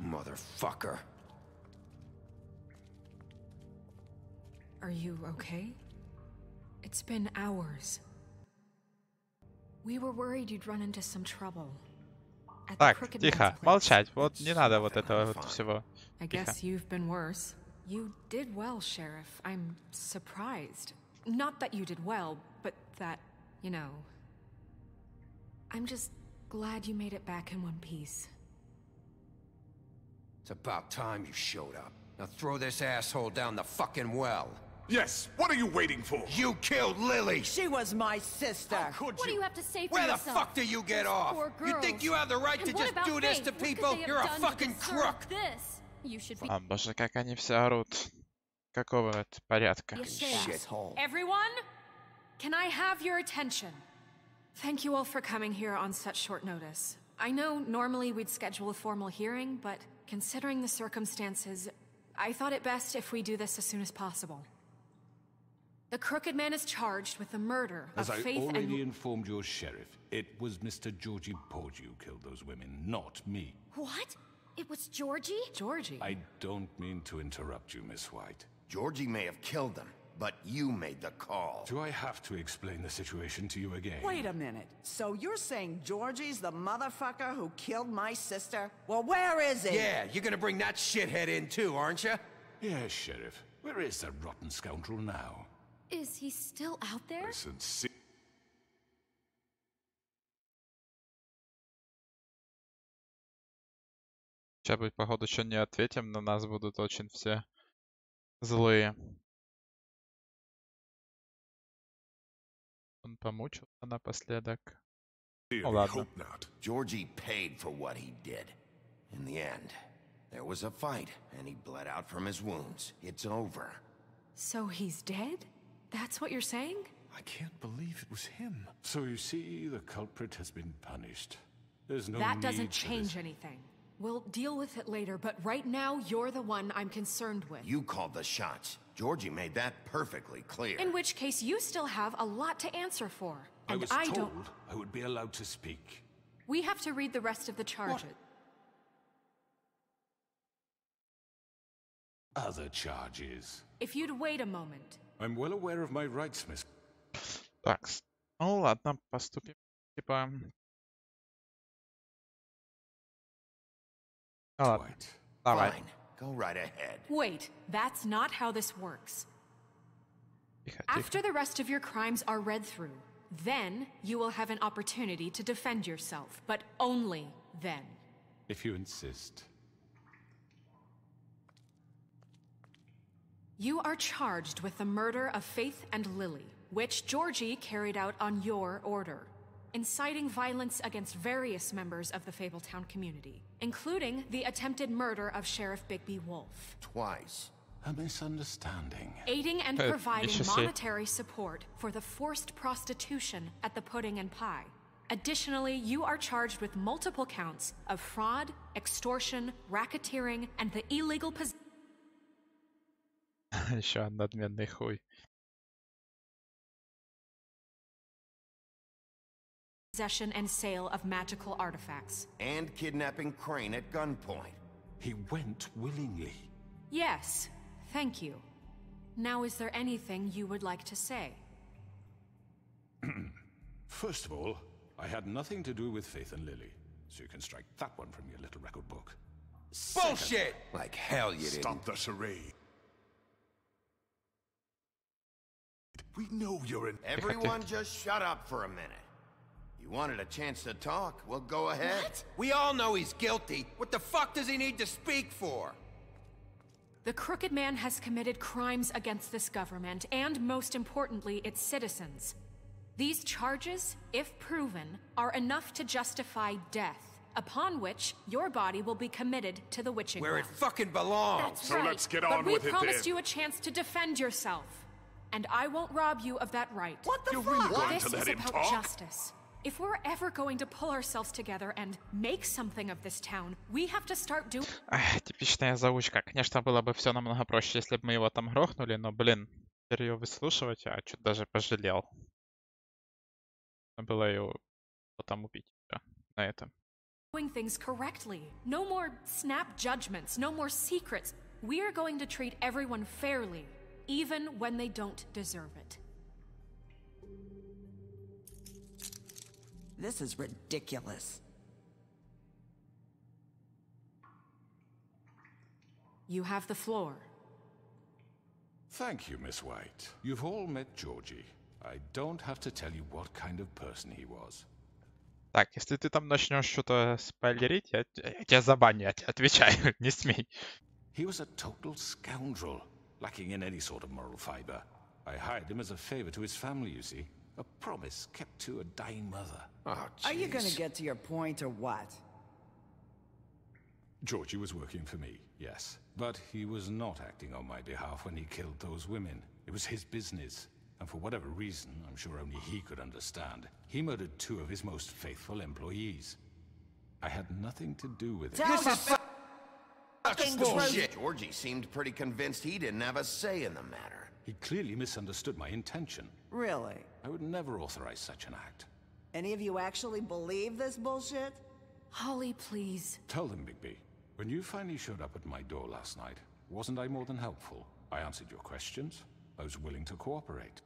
Motherfucker. Are you okay? It's been hours. We were worried you'd run into some trouble. At the Так, Crooked тихо, Man's place. молчать. Вот не надо вот этого вот всего. I Тихо. guess you've been worse. You did well, Sheriff. I'm surprised. Not that you did well, but that, you know... I'm just glad you made it back in one piece. It's about time you showed up. Now throw this asshole down the fucking well. Yes, what are you waiting for? You killed Lily! She was my sister. How could What do you? you have to say for Where the yourself? fuck do you get Those off? poor You think girls. you have the right And to what just about do this Faith? to What could people? they have You're a done to fucking deserve crook! This? You should be... Боже, как они все орут. Какого это порядка? Yes, Sheriff. Shithole. Everyone, can I have your attention? Thank you all for coming here on such short notice. I know normally we'd schedule a formal hearing, but considering the circumstances, I thought it best if we do this as soon as possible. The Crooked Man is charged with the murder of As I Faith already and... informed your sheriff, it was Mr. Georgie Porgy who killed those women, not me. What? It was Georgie? Georgie? I don't mean to interrupt you, Miss White. Georgie may have killed them, but you made the call. Do I have to explain the situation to you again? Wait a minute. So you're saying Georgie's the motherfucker who killed my sister? Well, where is he? Yeah, you're gonna bring that shithead in too, aren't you? Yes, Sheriff. Where is that rotten scoundrel now? Is he still out there? Listen, see... Сейчас будет, походу, еще не ответим, на нас будут очень все злые. Он помучился напоследок. Ну ладно. Georgie paid for what he did. In the end, there was a fight, and he bled out from his wounds. It's over. So he's dead? That's what you're saying? I can't believe it was him. So you see, the culprit has been punished. There's no That need doesn't for change this. anything. We'll deal with it later, but right now, you're the one I'm concerned with. You called the shots. Georgie made that perfectly clear. In which case, you still have a lot to answer for. I And was I told don't... I would be allowed to speak. We have to read the rest of the charges. Other charges. If you'd wait a moment. I'm well aware of my rights, Miss. Так, ну ладно, поступим. Типа... Ну ладно, давай. Fine. Go right ahead. Wait, that's not how this works. Тихо, тихо. After the rest of your crimes are read through, then you will have an opportunity to defend yourself, but only then. If you insist. You are charged with the murder of Faith and Lily, which Georgie carried out on your order, inciting violence against various members of the Fabletown community, including the attempted murder of Sheriff Bigby Wolf. Twice. A misunderstanding. Aiding and Hey, providing interesting. monetary support for the forced prostitution at the Pudding and Pie. Additionally, you are charged with multiple counts of fraud, extortion, racketeering, and the illegal Еще надменный хуй. possession and sale of magical artifacts. And kidnapping Crane at gunpoint. He went willingly. Yes, thank you. Now, is there anything you would like to say? First of all, I had nothing to do with Faith and Lily, so you can strike that one from your little record book. Bullshit! Like hell you didn't. Stop the charade. We know you're an... Everyone just shut up for a minute. You wanted a chance to talk? Well, go ahead. What? We all know he's guilty. What the fuck does he need to speak for? The Crooked Man has committed crimes against this government, and most importantly, its citizens. These charges, if proven, are enough to justify death, upon which your body will be committed to the witching Where it well. fucking belongs. That's So right. let's get but on we with it promised then. you a chance to defend yourself. And I won't rob you of that right. What the You're fuck? really going This to let is him about talk? justice. If we're ever going to pull ourselves together and make something of this town, we have to start doing... Типичная заучка. Конечно, было бы все намного проще, если бы мы его там грохнули, но, блин, теперь ее выслушивать, а чуть даже пожалел. Надо было ее потом убить на этом. Doing things correctly. No more snap judgments, no more secrets. We are going to treat everyone fairly, even when they don't deserve it. This is ridiculous. You have the floor. Thank you, Miss White. You've all met Georgie. I don't have to tell you what kind of person he was. Так, если ты там начнешь что-то спойлерить, я тебя забаню, я тебе отвечаю, не смей. He was a total scoundrel, lacking in any sort of moral fiber. I hired him as a favor to his family, you see. A promise kept to a dying mother. Oh, Are you gonna get to your point or what? Georgie was working for me, yes. But he was not acting on my behalf when he killed those women. It was his business. And for whatever reason, I'm sure only he could understand, he murdered 2 of his most faithful employees. I had nothing to do with it. This is fucking bullshit. Georgie seemed pretty convinced he didn't have a say in the matter. He clearly misunderstood my intention. Really? I would never authorize such an act. Any of you actually believe this bullshit? Holly, please. Tell them, Bigby. When you finally showed up at my door last night, wasn't I more than helpful? I answered your questions. I was willing to cooperate.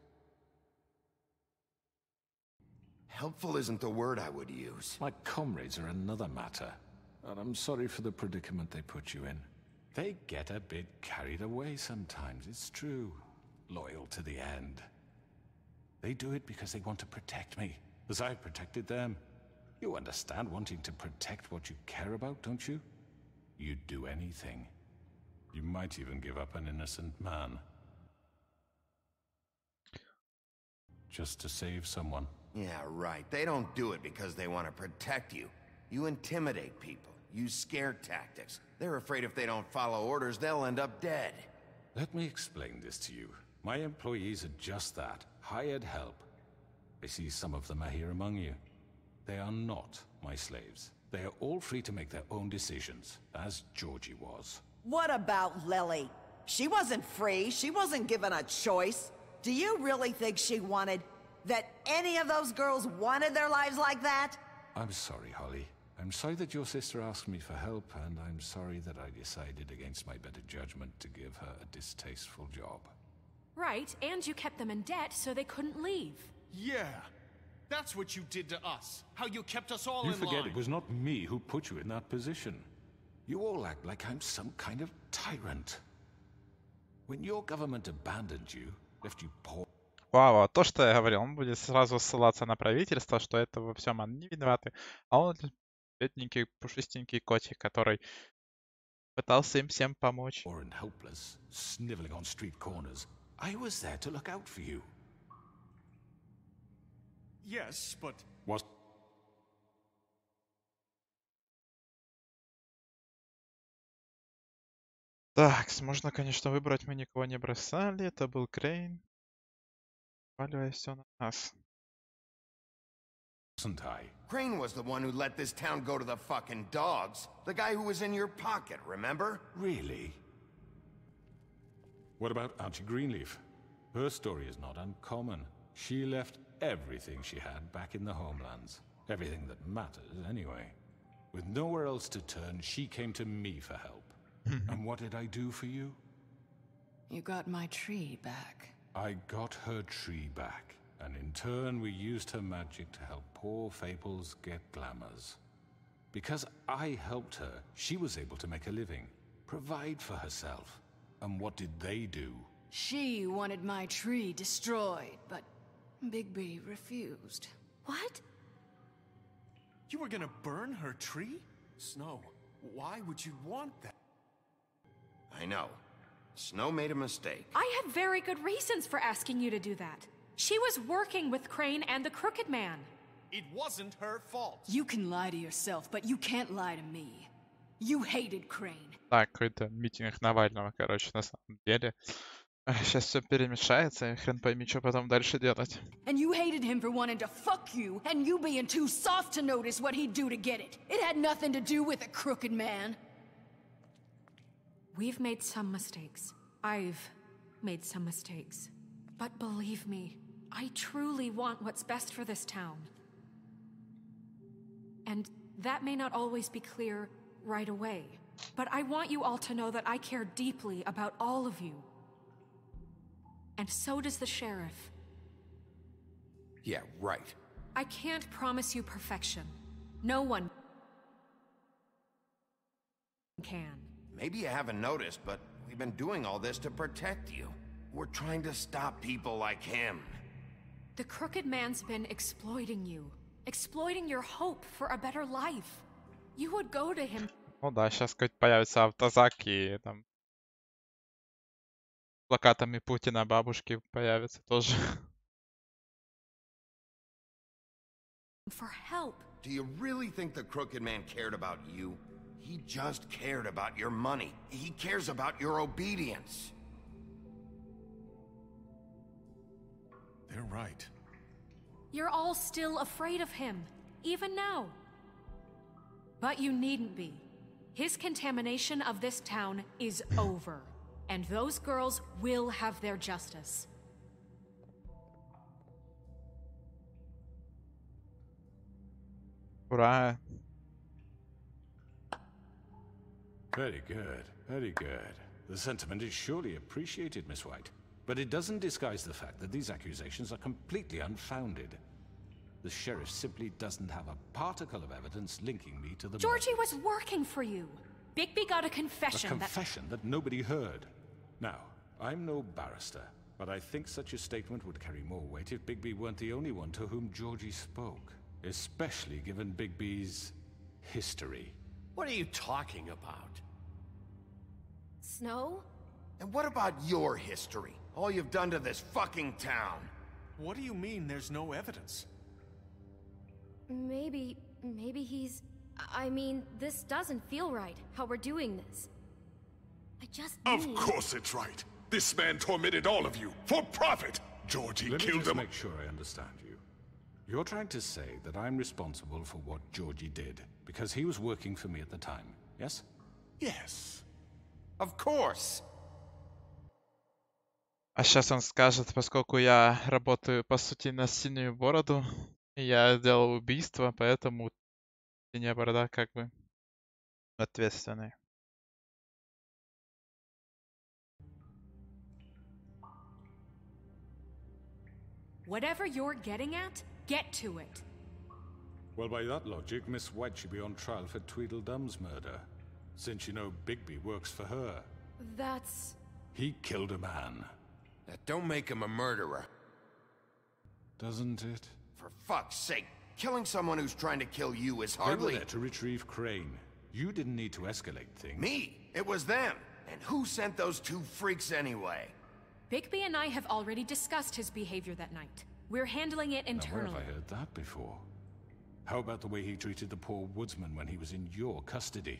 Helpful isn't the word I would use. My comrades are another matter. And I'm sorry for the predicament they put you in. They get a bit carried away sometimes, it's true. Loyal to the end. They do it because they want to protect me, as I've protected them. You understand wanting to protect what you care about, don't you? You'd do anything. You might even give up an innocent man. Just to save someone. Yeah, right. They don't do it because they want to protect you. You intimidate people, use scare tactics. They're afraid if they don't follow orders, they'll end up dead. Let me explain this to you. My employees are just that, hired help. I see some of them are here among you. They are not my slaves. They are all free to make their own decisions, as Georgie was. What about Lily? She wasn't free. She wasn't given a choice. Do you really think she wanted... that any of those girls wanted their lives like that? I'm sorry, Holly. I'm sorry that your sister asked me for help, and I'm sorry that I decided against my better judgment to give her a distasteful job. Right, and you kept them in debt so they couldn't leave. Yeah. That's what you did to us. How you kept us all You in line. forget it was not me who put you in that position. You all act like I'm some kind of tyrant. When your government abandoned you, left you poor... Вау, то, что я говорил, он будет сразу ссылаться на правительство, что это во всем они не виноваты. А он бедненький, пушистенький котик, который пытался им всем помочь. Poor and helpless, sniveling on street corners. I was there to look out for you. Yes, but... Was... Так, можно, конечно, выбрать, мы никого не бросали. Это был Крейн. Валивая все на нас. Wasn't I? Crane was the one who let this town go to the fucking dogs. The guy who was in your pocket, remember? Really? What about Auntie Greenleaf? Her story is not uncommon. She left everything she had back in the homelands. Everything that matters, anyway. With nowhere else to turn, she came to me for help. And what did I do for you? You got my tree back. I got her tree back, and in turn we used her magic to help poor Fables get glamours. Because I helped her, she was able to make a living, provide for herself. And what did they do? She wanted my tree destroyed, but Bigby refused. What? You were gonna burn her tree? Snow, why would you want that? I know. Snow made a mistake. I had very good reasons for asking you to do that. She was working with Crane and the Crooked Man. It wasn't her fault. You can lie to yourself, but you can't lie to me. You hated Crane. Так, какой-то митинг Навального, короче, на самом деле. Сейчас все перемешается, и хрен пойми, что потом дальше делать. And you hated him for wanting to fuck you, and you being too soft to notice what he'd do to get it. It had nothing to do with a crooked man. We've made some mistakes. I've made some mistakes. But believe me, I truly want what's best for this town. And that may not always be clear right away. But I want you all to know that I care deeply about all of you. And so does the sheriff. Yeah, right. I can't promise you perfection. No one can. Maybe you haven't noticed, but we've been doing all this to protect you. We're trying to stop people like him. The crooked man's been exploiting you. Exploiting your hope for a better life. You would go to him. Ну да, сейчас хоть появится автозак и там плакатами Путина бабушки появятся тоже. For help. Do you really think the crooked man cared about you? He just cared about your money. He cares about your obedience. They're right. You're all still afraid of him, even now. But you needn't be. His contamination of this town is over, and those girls will have their justice. Ура! Very good, very good. The sentiment is surely appreciated, Miss White. But it doesn't disguise the fact that these accusations are completely unfounded. The sheriff simply doesn't have a particle of evidence linking me to the Georgie was working for you. Bigby got a confession A confession that nobody heard. Now, I'm no barrister, but I think such a statement would carry more weight if Bigby weren't the only one to whom Georgie spoke. Especially given Bigby's history. What are you talking about? Snow? And what about your history? All you've done to this fucking town. What do you mean there's no evidence? Maybe he's... I mean, this doesn't feel right, how we're doing this. I just Of course it's right. This man tormented all of you, for profit! Georgie Let me killed just them. make sure I understand you. You're trying to say that I'm responsible for what Georgie did, because he was working for me at the time, yes? Yes. Of course. А сейчас он скажет, поскольку я работаю, по сути, на синюю бороду, и я сделал убийство, поэтому синяя борода как бы ответственный. Whatever you're getting at, get to it. Well, by that logic, Miss White should be on trial for Tweedledum's murder, since you know Bigby works for her. That's... He killed a man. That don't make him a murderer. Doesn't it? For fuck's sake, killing someone who's trying to kill you is They were hardly... there to retrieve Crane. You didn't need to escalate things. Me? It was them. And who sent those two freaks anyway? Bigby and I have already discussed his behavior that night. We're handling it Now, where internally. have I heard that before? How about the way he treated the poor woodsman when he was in your custody?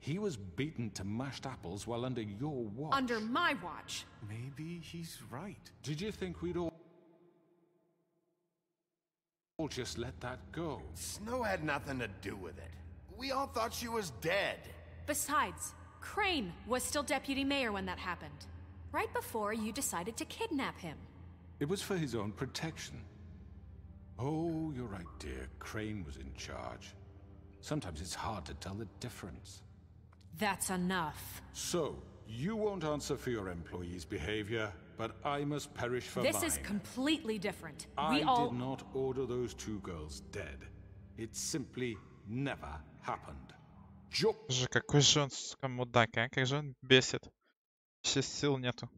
He was beaten to mashed apples while under your watch. Under my watch. Maybe he's right. Did you think we'd all just let that go? Snow had nothing to do with it. We all thought she was dead. Besides, Crane was still deputy mayor when that happened. Right before you decided to kidnap him. It was for his own protection. Oh, you're right, dear. Crane was in charge. Sometimes it's hard to tell the difference. That's enough. So, you won't answer for your employees' behavior, but I must perish for mine. This is completely different. I did not order those two girls dead. It simply never happened. Какой же он, сука, мудак, а? Как же он бесит. Сейчас сил нету.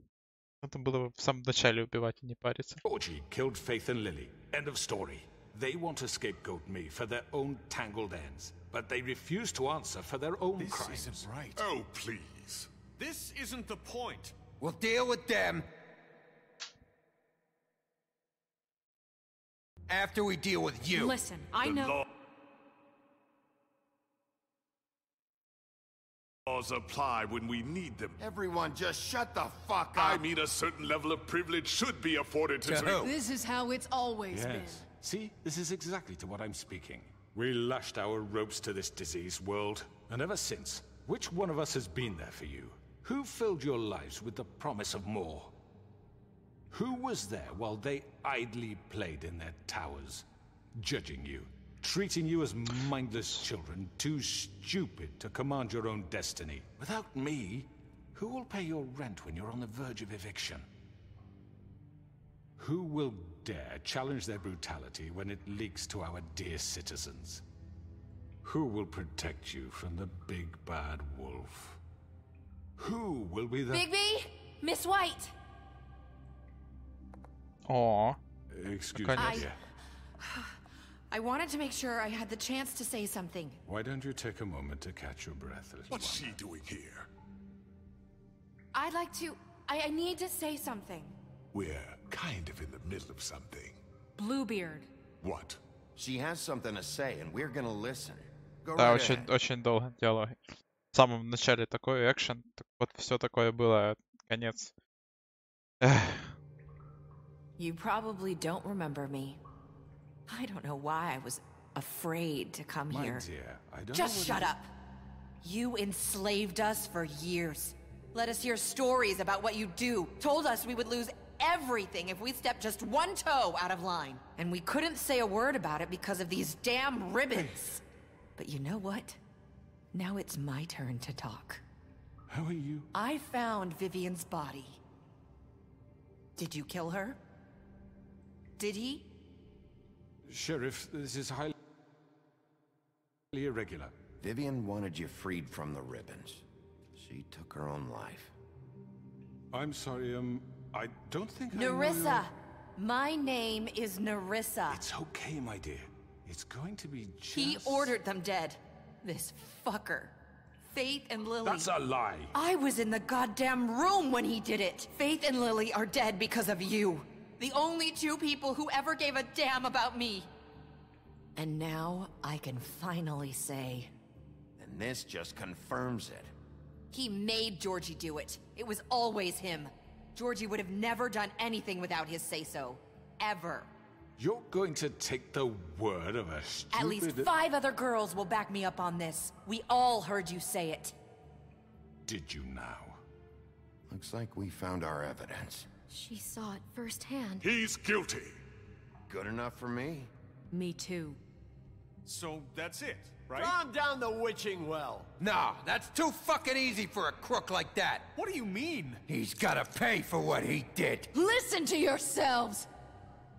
Надо было в самом начале убивать и не париться. Georgie killed Faith and Lily. End of story. They want to scapegoat me for their own tangled ends, but they refuse to answer for their own crimes. This isn't right. Oh, please. This isn't the point. We'll deal with them after we deal with you. Listen, I know... laws apply when we need them. Everyone just shut the fuck up. I mean, a certain level of privilege should be afforded to... This is how it's always been. Yes. See, this is exactly to what I'm speaking. We lashed our ropes to this diseased world, and ever since, which one of us has been there for you? Who filled your lives with the promise of more? Who was there while they idly played in their towers, judging you, treating you as mindless children, too stupid to command your own destiny? Without me, who will pay your rent when you're on the verge of eviction? Who will dare challenge their brutality when it leaks to our dear citizens? Who will protect you from the big bad wolf? Who will be the... Bigby! Miss White! Aw. Excuse me, dear. I wanted to make sure I had the chance to say something. Why don't you take a moment to catch your breath, little What's one? she doing here? I'd like to... I need to say something. We're kind of in the middle of something. Bluebeard. What? She has something to say, and we're gonna listen. Go Да, right ahead. очень долго диалоги. В самом начале такой экшен, вот все такое было, конец. Эх. You probably don't remember me. I don't know why I was afraid to come My here. dear, I don't Just know shut up. You enslaved us for years. Let us hear stories about what you do. Told us we would lose everything if we stepped just one toe out of line. And we couldn't say a word about it because of these damn ribbons. But you know what? Now it's my turn to talk. How are you? I found Vivian's body. Did you kill her? Did he? Sheriff, this is highly irregular. Vivian wanted you freed from the ribbons. She took her own life. I'm sorry, I don't think I know Nerissa! My name is Nerissa. It's okay, my dear. It's going to be just... He ordered them dead. This fucker. Faith and Lily. That's a lie. I was in the goddamn room when he did it. Faith and Lily are dead because of you. The only two people who ever gave a damn about me. And now I can finally say... And this just confirms it. He made Georgie do it. It was always him. Georgie would have never done anything without his say-so. Ever. You're going to take the word of a stupid... At least 5 other girls will back me up on this. We all heard you say it. Did you now? Looks like we found our evidence. She saw it firsthand. He's guilty. Good enough for me. Me too. So that's it, right? Calm down the witching well. Nah, that's too fucking easy for a crook like that. What do you mean? He's gotta pay for what he did. Listen to yourselves!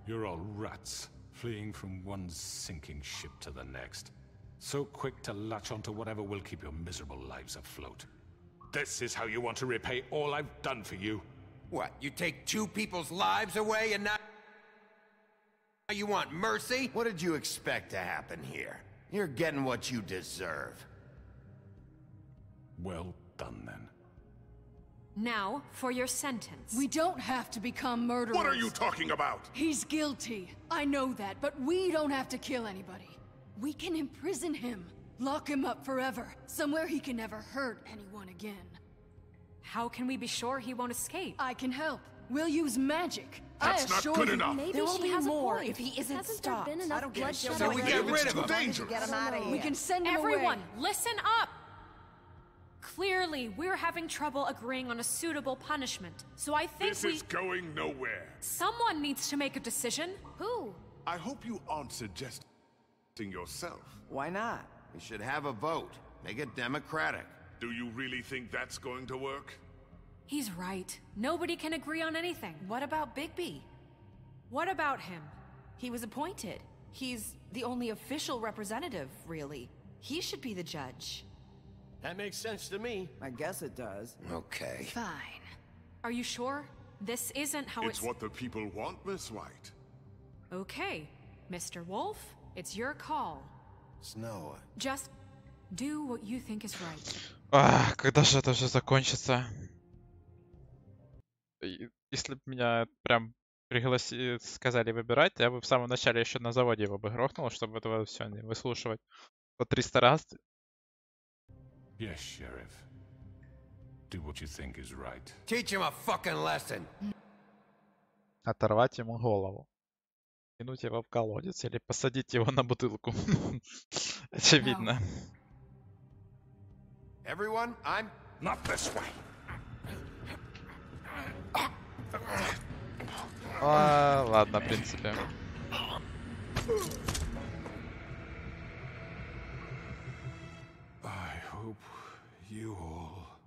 You're all rats, fleeing from one sinking ship to the next. So quick to latch onto whatever will keep your miserable lives afloat. This is how you want to repay all I've done for you? What, you take 2 people's lives away and now you want mercy? What did you expect to happen here? You're getting what you deserve. Well done, then. Now, for your sentence. We don't have to become murderers. What are you talking about? He's guilty. I know that, but we don't have to kill anybody. We can imprison him. Lock him up forever. Somewhere he can never hurt anyone again. How can we be sure he won't escape? I can help. We'll use magic. That's not good enough. Maybe There will she be has more a point. if he isn't Hasn't stopped. there been I enough don't give a bloodshed shit. So we get rid of him. Get him out of here. We can send him Everyone, away. listen up! Clearly, we're having trouble agreeing on a suitable punishment, so I think This is going nowhere. Someone needs to make a decision. Who? I hope you aren't suggesting yourself. Why not? We should have a vote. Make it democratic. Do you really think that's going to work? He's right. Nobody can agree on anything. What about Bigby? What about him? He was appointed. He's the only official representative, really. He should be the judge. That makes sense to me. I guess it does. Okay. Fine. Are you sure? This isn't how It's what the people want, Miss White. Okay. Mr. Wolf, it's your call. Snow. Just do what you think is right. Когда же это все закончится? Если бы меня прям сказали выбирать, я бы в самом начале еще на заводе его бы грохнул, чтобы этого все не выслушивать по 300 раз. Yes, Sheriff. do what you think is right. Teach him a fucking lesson. Оторвать ему голову. Кинуть его в колодец или посадить его на бутылку. Очевидно. Everyone, I'm... Not this way. Ладно, в принципе. I hope you all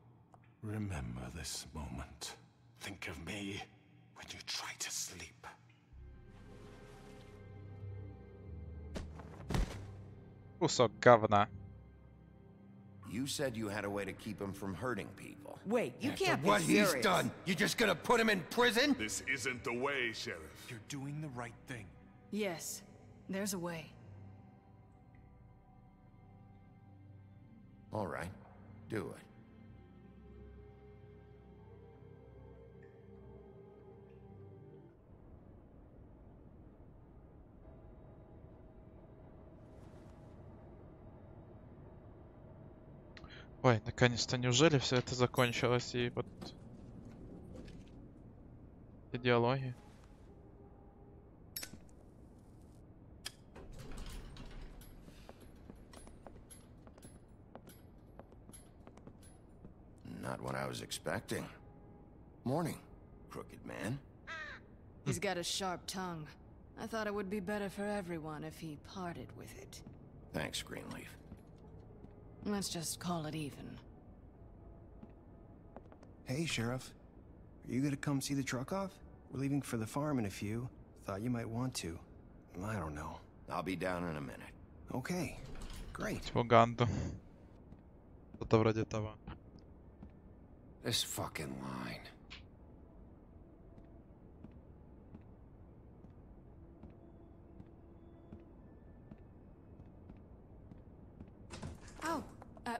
remember this moment. Think of me when you try to sleep. Кусок говна. You said you had a way to keep him from hurting people. Wait, you can't be What serious. he's done, you just gonna put him in prison? This isn't the way, Sheriff. You're doing the right thing. Yes, there's a way. All right, do it. Ой, наконец-то, неужели все это закончилось и вот эти диалоги? Not what I was expecting. Morning, crooked man. He's got a sharp tongue. I thought it would be better for everyone if he parted with it. Thanks, Greenleaf. Let's just call it even. Hey, Sheriff. Are you gonna come see the truck off? We're leaving for the farm in a few. Thought you might want to. I don't know. I'll be down in a minute. Okay. Great. Уганду. Что-то вроде того. This fucking line. Oh,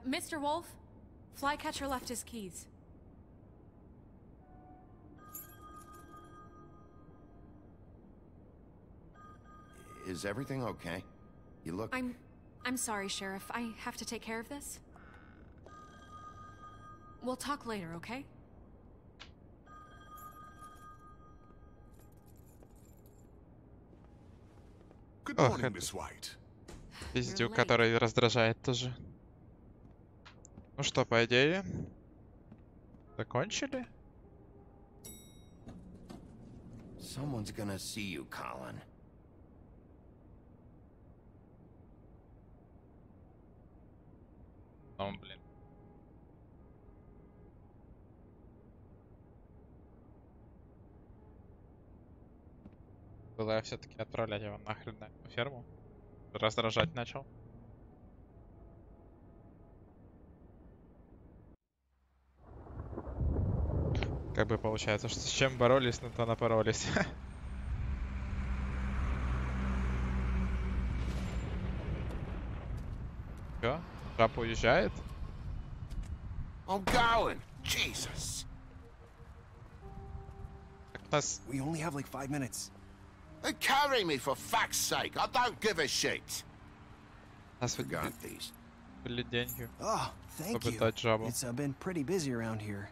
Mr. Wolf, Flycatcher left his keys. Is everything okay? You look... I'm sorry, Sheriff. I have to take care of this. We'll talk later, okay? Good morning, Miss White. Пиздюк, который раздражает тоже. Ну что, по идее, закончили? Someone's gonna see you, Colin. Ну, блин. Было я все-таки отправлять его нахрен на эту ферму. Раздражать начал. Как бы получается, что с чем боролись, на то напоролись. Чё? Трап уезжает? I'm going. Jesus. We only have like 5 minutes. Carry me for fuck's sake. I don't give a shit. Нас Forgot these. были деньги. Oh, thank чтобы you. дать жабу. It's been pretty busy around here.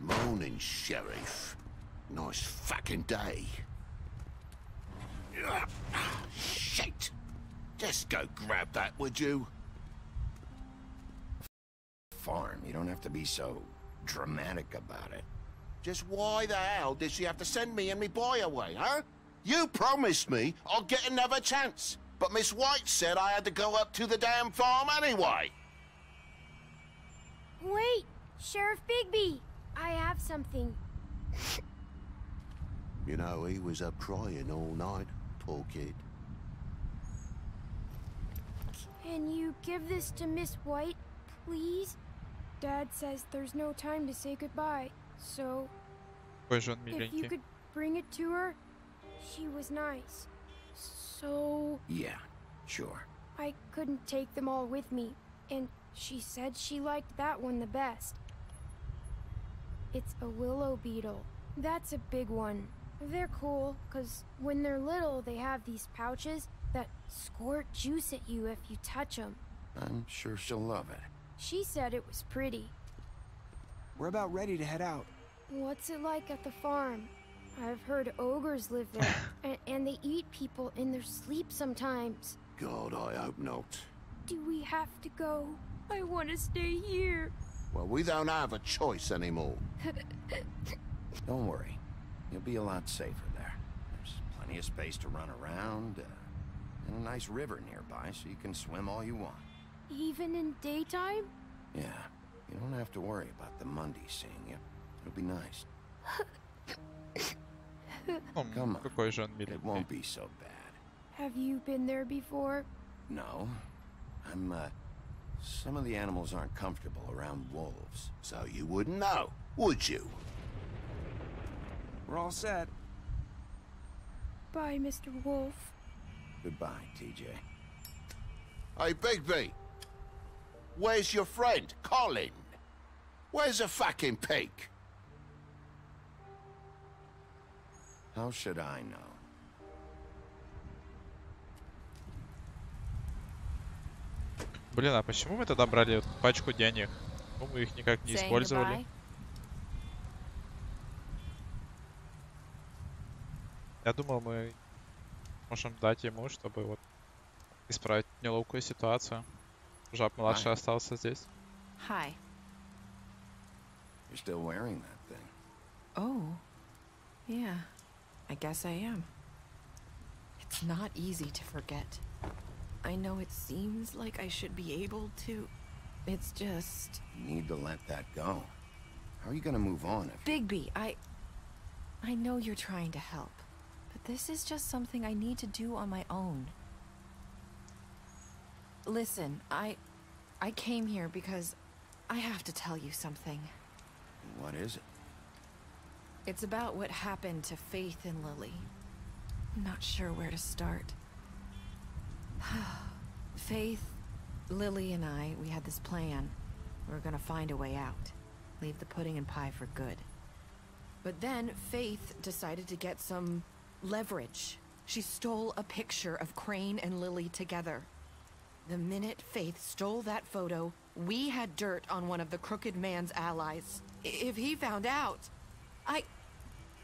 Morning, Sheriff. Nice fucking day. Shit. Just go grab that, would you? Farm, you don't have to be so dramatic about it. Just why the hell did she have to send me and me boy away, huh? You promised me I'll get another chance, but Miss White said I had to go up to the damn farm anyway. Wait, Sheriff Bigby, I have something. You know, he was up crying all night, poor kid. Can you give this to Miss White, please? Dad says there's no time to say goodbye, so... If you could bring it to her, she was nice. So... Yeah, sure. I couldn't take them all with me, and she said she liked that one the best. It's a willow beetle. That's a big one. They're cool, 'cause when they're little, they have these pouches that squirt juice at you if you touch them. I'm sure she'll love it. She said it was pretty. We're about ready to head out. What's it like at the farm? I've heard ogres live there, and they eat people in their sleep sometimes. God, I hope not. Do we have to go? I want to stay here. Well, we don't have a choice anymore. Don't worry. You'll be a lot safer there. There's plenty of space to run around, and a nice river nearby so you can swim all you want. Even in daytime? Yeah, you don't have to worry about the Mundies seeing you. It'll be nice. Come on, it won't be so bad. Have you been there before? No. Some of the animals aren't comfortable around wolves. So you wouldn't know, would you? We're all set. Bye, Mr. Wolf. Goodbye, TJ. Hey, Bigby. Where's your friend, Colin? Where's the fucking pig? How should I know? Блин, а почему мы тогда брали пачку денег? Почему мы их никак не использовали? Я думал, мы можем дать ему, чтобы вот исправить неловкую ситуацию. Жаб-младший остался здесь. Hi. You're still wearing that thing. Oh. Yeah. I guess I am. It's not easy to forget. I know it seems like I should be able to. It's just... You need to let that go. How are you gonna move on if... Bigby, I know you're trying to help. But this is just something I need to do on my own. Listen, I came here because I have to tell you something. What is it? It's about what happened to Faith and Lily. I'm not sure where to start. Faith, Lily, and I, we had this plan. We were gonna find a way out. Leave the pudding and pie for good. But then Faith decided to get some leverage. She stole a picture of Crane and Lily together. The minute Faith stole that photo, we had dirt on one of the Crooked Man's allies. If he found out, I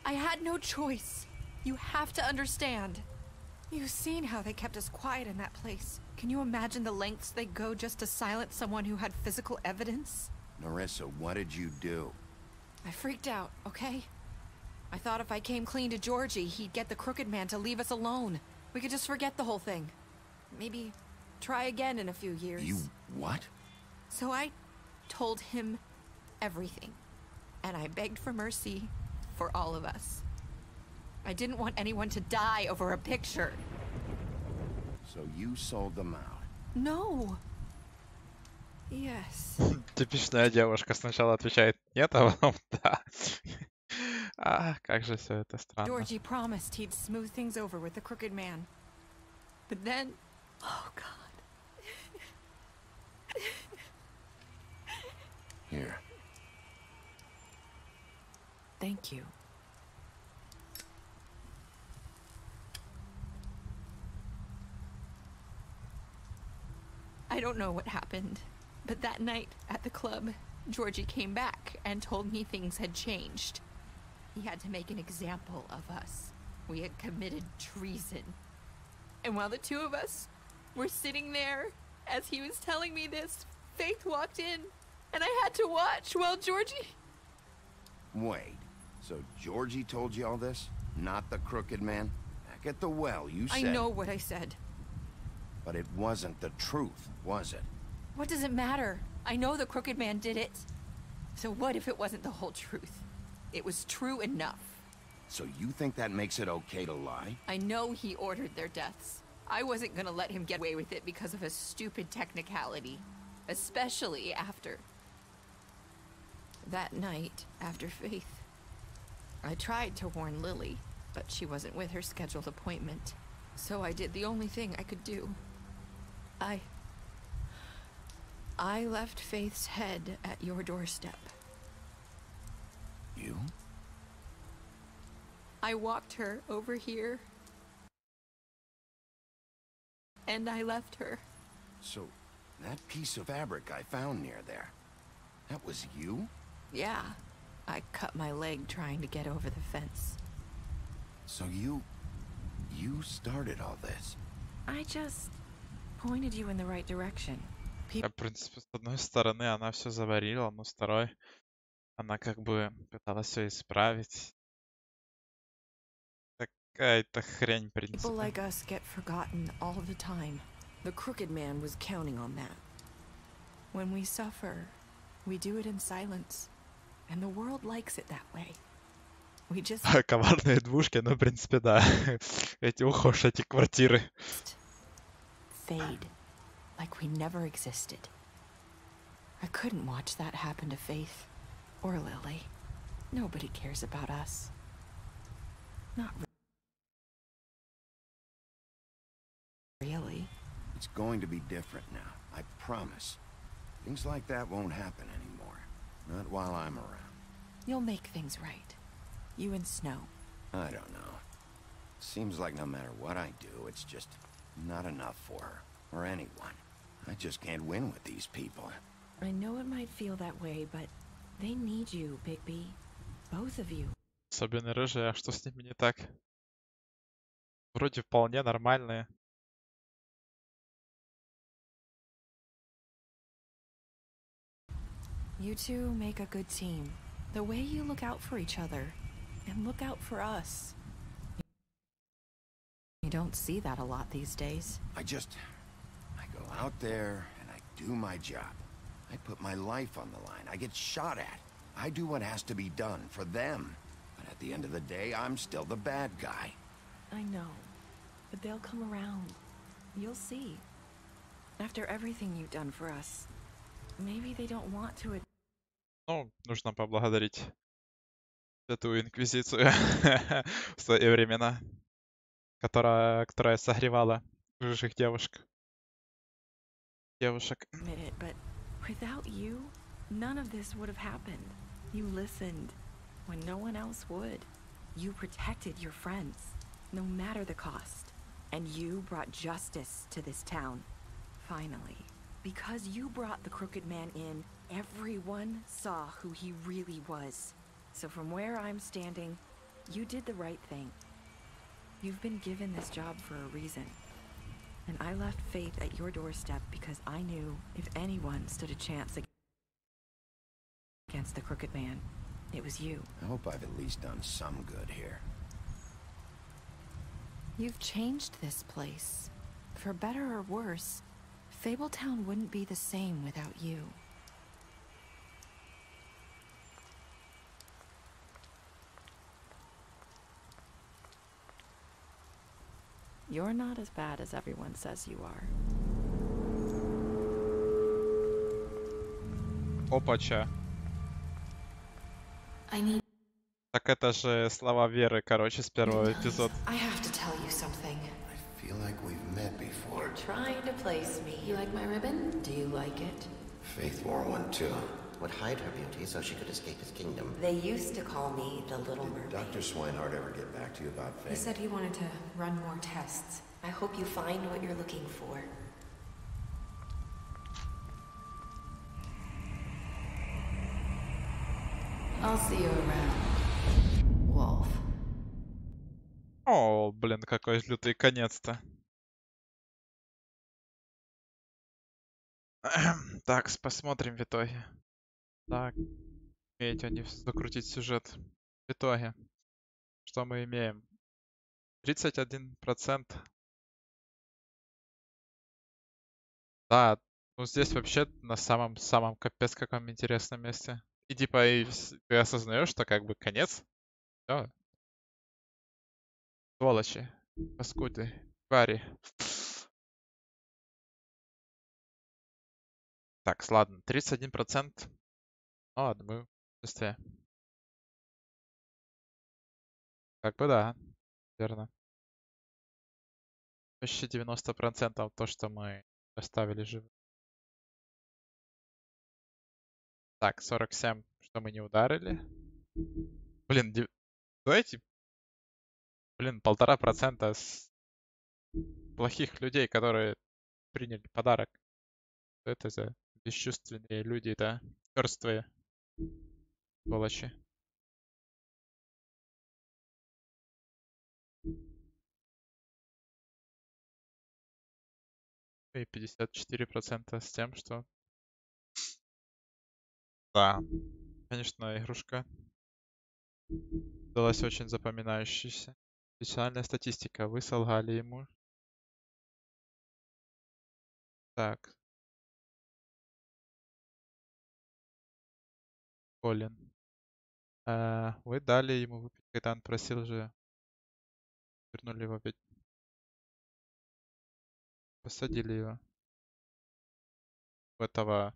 had no choice. You have to understand. You've seen how they kept us quiet in that place. Can you imagine the lengths they go just to silence someone who had physical evidence? Nerissa, what did you do? I freaked out, okay? I thought if I came clean to Georgie, he'd get the Crooked Man to leave us alone. We could just forget the whole thing. Maybe try again in a few years. You what? So I told him everything. And I begged for mercy for all of us. I didn't want anyone to die over a picture. So you sold them out? No. Yes. Типичная девушка сначала отвечает нет, а потом да. Как же все это странно. Georgie promised he'd smooth things over with the Crooked Man. But then... Oh, God. Here. Thank you. I don't know what happened, but that night at the club, Georgie came back and told me things had changed. He had to make an example of us. We had committed treason. And while the two of us were sitting there, as he was telling me this, Faith walked in, and I had to watch while Georgie... Wait, so Georgie told you all this? Not the Crooked Man? Back at the well, you said... I know what I said. But it wasn't the truth, was it? What does it matter? I know the Crooked Man did it. So what if it wasn't the whole truth? It was true enough. So you think that makes it okay to lie? I know he ordered their deaths. I wasn't gonna let him get away with it because of a stupid technicality. Especially after... that night, after Faith. I tried to warn Lily, but she wasn't with her scheduled appointment. So I did the only thing I could do. I left Faith's head at your doorstep. You? I walked her over here. And I left her. So, that piece of fabric I found near there, that was you? Yeah, I cut my leg trying to get over the fence. So you started all this? I just pointed you in the right direction. В принципе, с одной стороны, она все заварила, но с второй, она как бы пыталась все исправить. Какая-то хрень, в принципе. People like us get forgotten all the time. The Crooked Man was counting on that. When we suffer, we do it in silence. And the world likes it that way. We just... Коварные двушки, ну, в принципе, да. Эти ухож, эти квартиры. Fade. Like we never existed. I couldn't watch that happen to Faith. Or Lily. Nobody cares about us. Not really. It's going to be different now, I promise. Things like that won't happen anymore. Not while I'm around. You'll make things right. You and Snow. I don't know. Seems like no matter what I do, it's just not enough for her, or anyone. I just can't win with these people. I know it might feel that way, but they need you, Bigby. Both of you. Особенно рыжие, а что с ними не так? Вроде вполне нормальные. You two make a good team. The way you look out for each other, and look out for us. You don't see that a lot these days. I go out there and I do my job. I put my life on the line. I get shot at. I do what has to be done for them. But at the end of the day, I'm still the bad guy. I know, but they'll come around. You'll see. After everything you've done for us, maybe they don't want to... Ну, нужно поблагодарить Святую Инквизицию в свои времена, которая согревала рыжих девушек. Admit it, but without you, none of this would have happened. You listened when no one else would. You protected your friends, no matter the cost. And you brought justice to this town. Finally. Because you brought the Crooked Man in, everyone saw who he really was. So from where I'm standing, you did the right thing. You've been given this job for a reason. And I left Faith at your doorstep because I knew if anyone stood a chance against the Crooked Man, it was you. I hope I've at least done some good here. You've changed this place. For better or worse, Fabletown wouldn't be the same without you. You're not as bad as everyone says you are. Опача. I need... Так это же слова Веры, короче, с первого эпизода. I have to tell you something. I feel like we've met before. You're trying to place me. You like my ribbon? Do you like it? Faith wore one too. Would hide her beauty so she could escape his kingdom. They used to call me the Little Mermaid. Did Dr. Swinehart ever get back to you about Faith? He said he wanted to run more tests. I hope you find what you're looking for. I'll see you around, Wolf. О, блин, какой лютый конец-то. Так, посмотрим в итоге. Так, умеют они закрутить сюжет. В итоге, что мы имеем? 31%. Да, ну здесь вообще на самом капец каком интересном месте. И типа ты осознаешь, что как бы конец. Всё. Сволочи, паскуды, твари. Так, ладно, 31%. Ну ладно, мы быстрее. Как бы да, верно. Почти 90% то, что мы оставили живым. Так, 47, что мы не ударили. Блин, давайте... Блин, 1,5% плохих людей, которые приняли подарок. Что это за бесчувственные люди, да? Черствые. Сволочи. И 54% с тем, что... Да, конечно, игрушка далась очень запоминающейся. Печальная статистика. Вы солгали ему. Так. Колин. Вы дали ему выпить, когда он просил же. Вернули его опять. Посадили его. В этого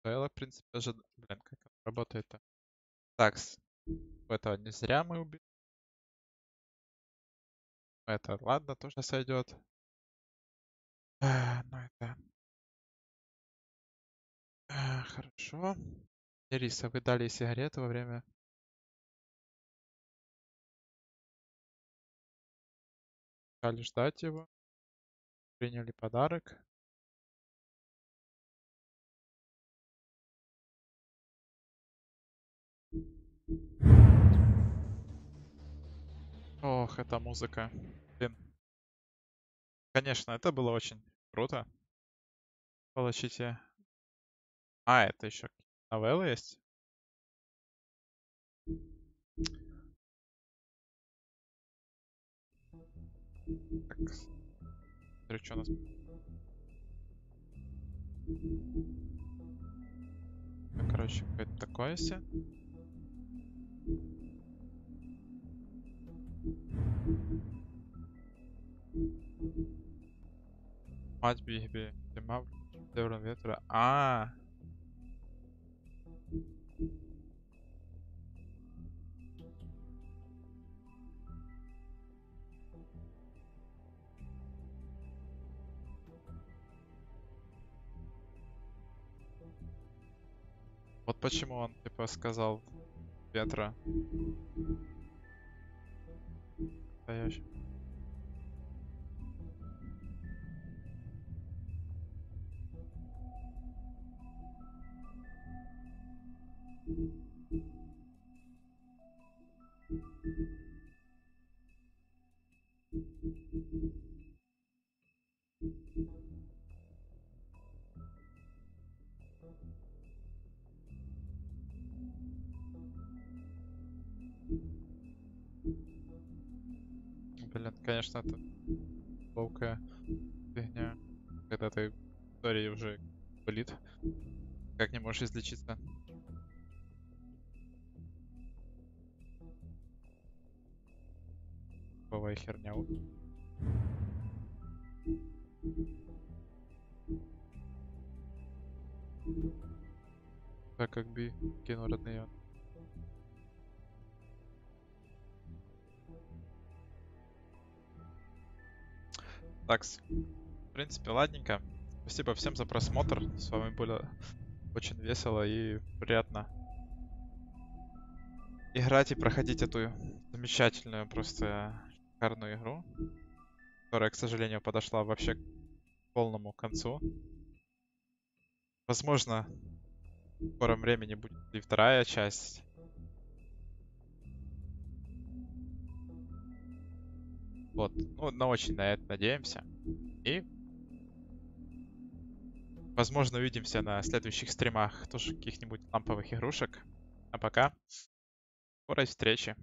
Белла, в принципе, даже... Блин, как это работает-то? Так, у этого не зря мы убили. Это, ладно, тоже сойдет. Ну это... Хорошо. Ириса, вы дали сигарету во время... Стали ждать его. Приняли подарок. Ох, эта музыка. Блин. Конечно, это было очень круто. Получите. Это еще новеллы есть? Так. Смотрю, что у нас. Ну, короче, какое-то такое все. Мать бигби. Зима в северном ветра. Вот почему он, типа, сказал ветра. Настоящий. Блин, конечно, это ловкая фигня. Когда ты в истории уже болит. Как не можешь излечиться. Бывай херня. Так как бы кину родные. Так, в принципе, ладненько. Спасибо всем за просмотр. С вами было очень весело и приятно играть и проходить эту замечательную, просто шикарную игру, которая, к сожалению, подошла вообще к полному концу. Возможно, в скором времени будет и вторая часть. Вот, ну, очень на это надеемся. И, возможно, увидимся на следующих стримах тоже каких-нибудь ламповых игрушек. А пока, скорой встречи.